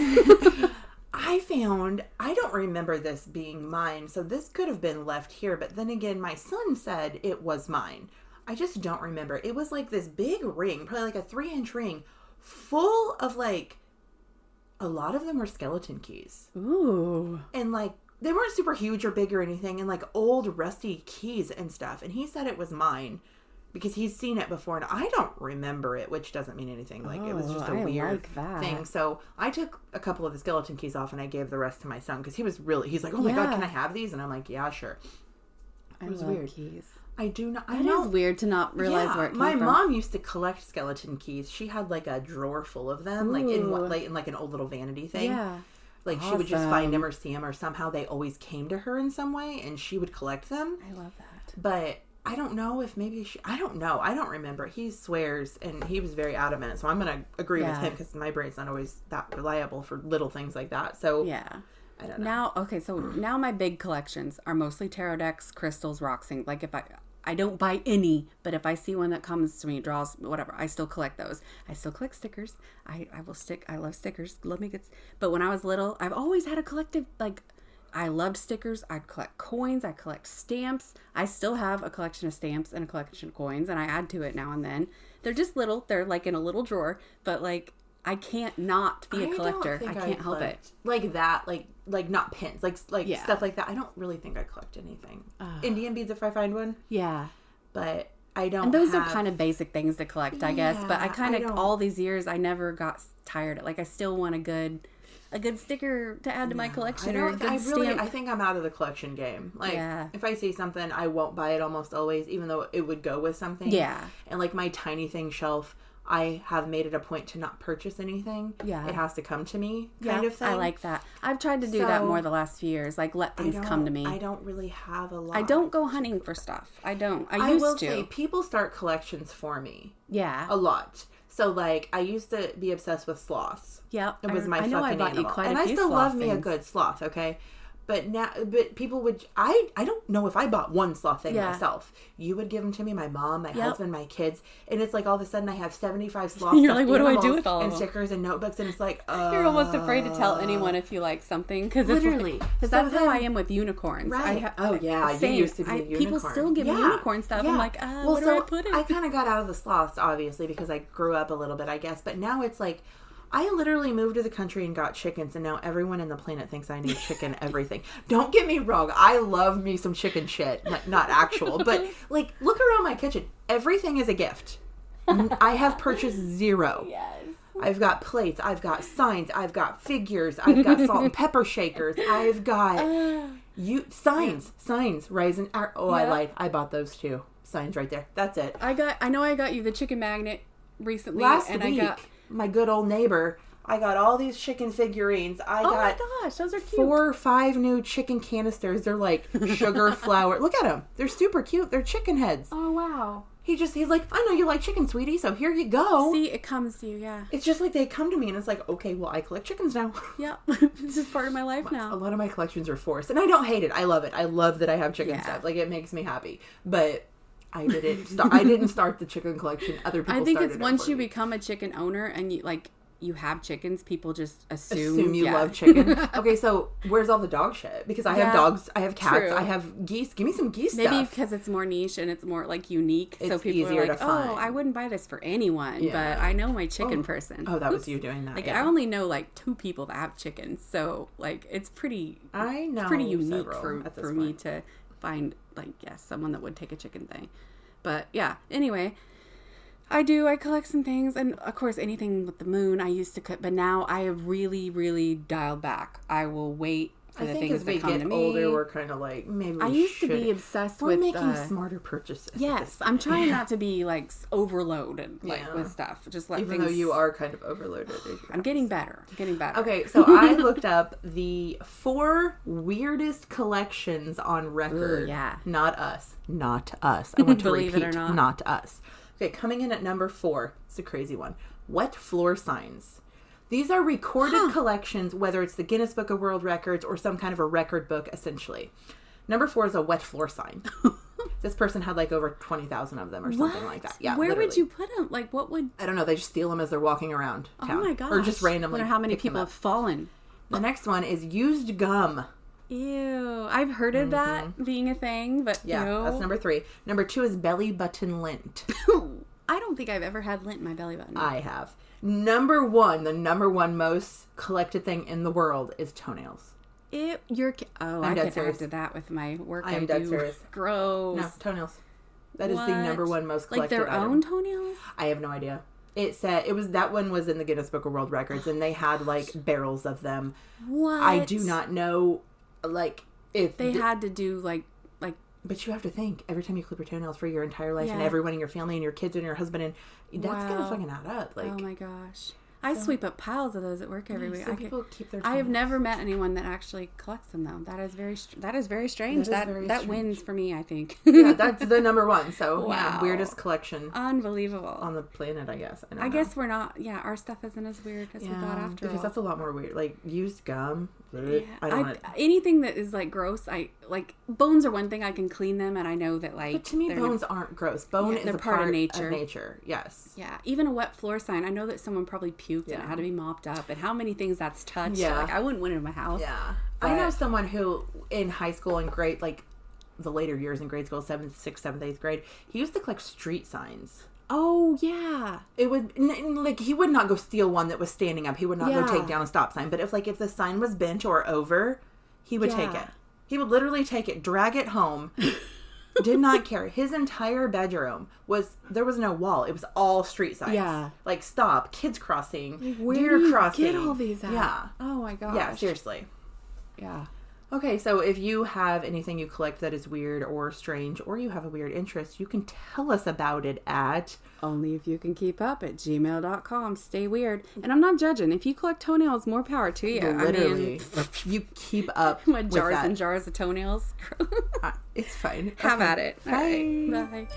Speaker 2: I found, I don't remember this being mine, so this could have been left here, but then again, my son said it was mine. I just don't remember. It was like this big ring, probably like a 3-inch ring, full of like, a lot of them were skeleton keys.
Speaker 1: Ooh.
Speaker 2: And like, they weren't super huge or big or anything, and like old rusty keys and stuff, and he said it was mine. Because he's seen it before, and I don't remember it, which doesn't mean anything. Like, it was just a weird thing. So I took a couple of the skeleton keys off, and I gave the rest to my son. Because he's like, oh my God, can I have these? And I'm like, yeah, sure. It was weird.
Speaker 1: Keys.
Speaker 2: I do not.
Speaker 1: It is weird to not realize where it came from.
Speaker 2: My mom used to collect skeleton keys. She had like a drawer full of them, like in like an old little vanity thing.
Speaker 1: Yeah.
Speaker 2: Like, she would just find them or see them, or somehow they always came to her in some way, and she would collect them.
Speaker 1: I love that.
Speaker 2: But I don't know if maybe I don't know. I don't remember. He swears, and he was very adamant. So I'm going to agree with him because my brain's not always that reliable for little things like that. So
Speaker 1: yeah,
Speaker 2: I don't know.
Speaker 1: Now my big collections are mostly tarot decks, crystals, rocks, things. Like if I don't buy any, but if I see one that comes to me, draws, whatever, I still collect those. I still collect stickers. I love stickers. But when I was little, I've always had a collective, like, I loved stickers. I'd collect coins. I collect stamps. I still have a collection of stamps and a collection of coins, and I add to it now and then. They're just little. They're like in a little drawer, but like I can't not be a collector. I can't help it.
Speaker 2: Like that, like not pins, like stuff like that. I don't really think I collect anything. Indian beads if I find one.
Speaker 1: Yeah,
Speaker 2: but I don't.
Speaker 1: And those are kind of basic things to collect, I guess. But I kind of all these years I never got tired. Like I still want a good sticker to add to my collection
Speaker 2: I think I'm out of the collection game. Like, if I see something, I won't buy it almost always, even though it would go with something.
Speaker 1: Yeah.
Speaker 2: And like my tiny thing shelf, I have made it a point to not purchase anything. Yeah. It has to come to me kind of thing.
Speaker 1: I like that. I've tried to do that more the last few years. Like, let things come to me.
Speaker 2: I don't really have a lot.
Speaker 1: I don't go hunting for stuff. I don't. I will say,
Speaker 2: people start collections for me.
Speaker 1: Yeah.
Speaker 2: A lot. So, like, I used to be obsessed with sloths.
Speaker 1: Yeah.
Speaker 2: It was my fucking animal. And I still love me a good sloth, okay? But people would, I don't know if I bought one sloth thing myself. You would give them to me, my mom, my husband, my kids. And it's like all of a sudden I have 75 sloths.
Speaker 1: You're like, what do I do with all of them?
Speaker 2: And stickers and notebooks. And it's like,
Speaker 1: You're almost afraid to tell anyone if you like something. Literally. Because that's how I am with unicorns.
Speaker 2: Right. You used to be a unicorn.
Speaker 1: People still give me unicorn stuff. I'm like, where do I put it?
Speaker 2: I kind of got out of the sloths, obviously, because I grew up a little bit, I guess. But now it's like, I literally moved to the country and got chickens, and now everyone in the planet thinks I need chicken everything. Don't get me wrong. I love me some chicken shit. Not actual, but like, look around my kitchen. Everything is a gift. I have purchased 0. Yes. I've got plates. I've got signs. I've got figures. I've got salt and pepper shakers. I've got signs. Rising. I lied. I bought those too. Signs right there. That's it.
Speaker 1: I know I got you the chicken magnet recently.
Speaker 2: Last week. My good old neighbor, I got all these chicken figurines.
Speaker 1: Oh my gosh, those are cute.
Speaker 2: 4 or 5 new chicken canisters. They're like sugar flour. Look at them. They're super cute. They're chicken heads.
Speaker 1: Oh, wow.
Speaker 2: He's like, I know you like chicken, sweetie, so here you go.
Speaker 1: See, it comes to you, yeah.
Speaker 2: It's just like they come to me and it's like, okay, well, I collect chickens now.
Speaker 1: Yeah, this is part of my life now.
Speaker 2: A lot of my collections are forced. And I don't hate it. I love it. I love that I have chicken stuff. Like, it makes me happy. But I didn't start the chicken collection. Other people started.
Speaker 1: I think it's once you become a chicken owner and you like you have chickens, people just assume
Speaker 2: you love chicken. Okay, so where's all the dog shit? Because I have dogs, I have cats,
Speaker 1: true.
Speaker 2: I have geese. Give me some geese
Speaker 1: Maybe
Speaker 2: stuff.
Speaker 1: because it's more niche and it's more like unique. So
Speaker 2: It's
Speaker 1: people
Speaker 2: easier
Speaker 1: are like,
Speaker 2: to find.
Speaker 1: oh, I wouldn't buy this for anyone, but I know my chicken person.
Speaker 2: Oh, that was you doing that.
Speaker 1: Like
Speaker 2: yeah.
Speaker 1: I only know like 2 people that have chickens. So like it's pretty
Speaker 2: I know
Speaker 1: it's pretty unique
Speaker 2: several at this
Speaker 1: for me to find like someone that would take a chicken thing. But yeah, anyway, I collect some things, and of course anything with the moon I used to cut, but now I have really, really dialed back. I will wait for the things that come to me. I think as we get older,
Speaker 2: we're kind of like, maybe we
Speaker 1: I used to be obsessed with
Speaker 2: making smarter purchases.
Speaker 1: Yes, I'm trying not to be like overloaded with stuff. Just let
Speaker 2: Even though you are kind of overloaded.
Speaker 1: I'm getting better.
Speaker 2: Okay, so I looked up the 4 weirdest collections on record.
Speaker 1: Ooh, yeah.
Speaker 2: Not us. I want to
Speaker 1: Believe
Speaker 2: repeat,
Speaker 1: it or not.
Speaker 2: not us. Okay, coming in at number 4. It's a crazy one. Wet floor signs. These are recorded collections, whether it's the Guinness Book of World Records or some kind of a record book, essentially. Number 4 is a wet floor sign. This person had like over 20,000 of them or something like that. Yeah,
Speaker 1: Where
Speaker 2: literally.
Speaker 1: would you put them? Like, what would...
Speaker 2: I don't know. They just steal them as they're walking around town.
Speaker 1: Oh my gosh.
Speaker 2: Or just randomly.
Speaker 1: I wonder how many
Speaker 2: pick them
Speaker 1: people
Speaker 2: up.
Speaker 1: have fallen.
Speaker 2: The next one is used gum.
Speaker 1: Ew. I've heard of that being a thing, but
Speaker 2: Yeah,
Speaker 1: no.
Speaker 2: that's number 3. Number 2 is belly button lint.
Speaker 1: I don't think I've ever had lint in my belly button.
Speaker 2: I have. Number 1, the number 1 most collected thing in the world is toenails.
Speaker 1: I could add to that with my work.
Speaker 2: I am dead serious.
Speaker 1: Gross.
Speaker 2: No, toenails. That is the number 1 most collected
Speaker 1: Like their
Speaker 2: item.
Speaker 1: own toenails?
Speaker 2: I have no idea. It said that one was in the Guinness Book of World Records, and they had like barrels of them.
Speaker 1: What?
Speaker 2: I do not know, like if
Speaker 1: they had to do like.
Speaker 2: But you have to think, every time you clip your toenails for your entire life, and
Speaker 1: Yeah.
Speaker 2: everyone in your family and your kids and your husband, and that's gonna fucking add up. Like,
Speaker 1: oh my gosh. I sweep up piles of those at work every week.
Speaker 2: So people keep their
Speaker 1: I have
Speaker 2: toenails.
Speaker 1: never met anyone that actually collects them though. That is very strange. That wins for me, I think.
Speaker 2: Yeah, that's the number 1. So yeah,
Speaker 1: Wow.
Speaker 2: weirdest collection
Speaker 1: Unbelievable.
Speaker 2: on the planet, I guess. I don't know.
Speaker 1: guess we're not. Yeah, our stuff isn't as weird as we thought after
Speaker 2: because
Speaker 1: all.
Speaker 2: that's a lot more weird. Like used gum.
Speaker 1: Yeah.
Speaker 2: I don't.
Speaker 1: Anything that is like gross, I like bones are one thing. I can clean them, and I know that like.
Speaker 2: But to me, bones aren't gross. Bone is
Speaker 1: they're
Speaker 2: a
Speaker 1: part of nature.
Speaker 2: Yes.
Speaker 1: Yeah, even a wet floor sign. I know that someone probably puked and it had to be mopped up, and how many things that's touched.
Speaker 2: Yeah.
Speaker 1: Like I wouldn't want it in my house.
Speaker 2: Yeah.
Speaker 1: But
Speaker 2: I know someone who in high school and grade, like the later years in grade school, 7th, 6th, 7th, 8th grade, he used to collect street signs.
Speaker 1: Oh yeah.
Speaker 2: It would like he would not go steal one that was standing up. He would not go take down a stop sign. But if the sign was bent or over, he would take it. He would literally take it, drag it home. Did not care. His entire bedroom there was no wall. It was all street signs.
Speaker 1: Yeah.
Speaker 2: Like stop, kids crossing,
Speaker 1: Where
Speaker 2: deer
Speaker 1: do you
Speaker 2: crossing.
Speaker 1: get all these at?
Speaker 2: Yeah.
Speaker 1: Oh my gosh.
Speaker 2: Yeah, seriously.
Speaker 1: Yeah.
Speaker 2: Okay, so if you have anything you collect that is weird or strange, or you have a weird interest, you can tell us about it at
Speaker 1: onlyifyoucankeepup@gmail.com. Stay weird. And I'm not judging. If you collect toenails, more power to you.
Speaker 2: literally. You keep up
Speaker 1: my
Speaker 2: with
Speaker 1: jars
Speaker 2: that.
Speaker 1: and jars of toenails.
Speaker 2: It's fine.
Speaker 1: Have
Speaker 2: Okay.
Speaker 1: at it.
Speaker 2: Bye.
Speaker 1: All right. Bye.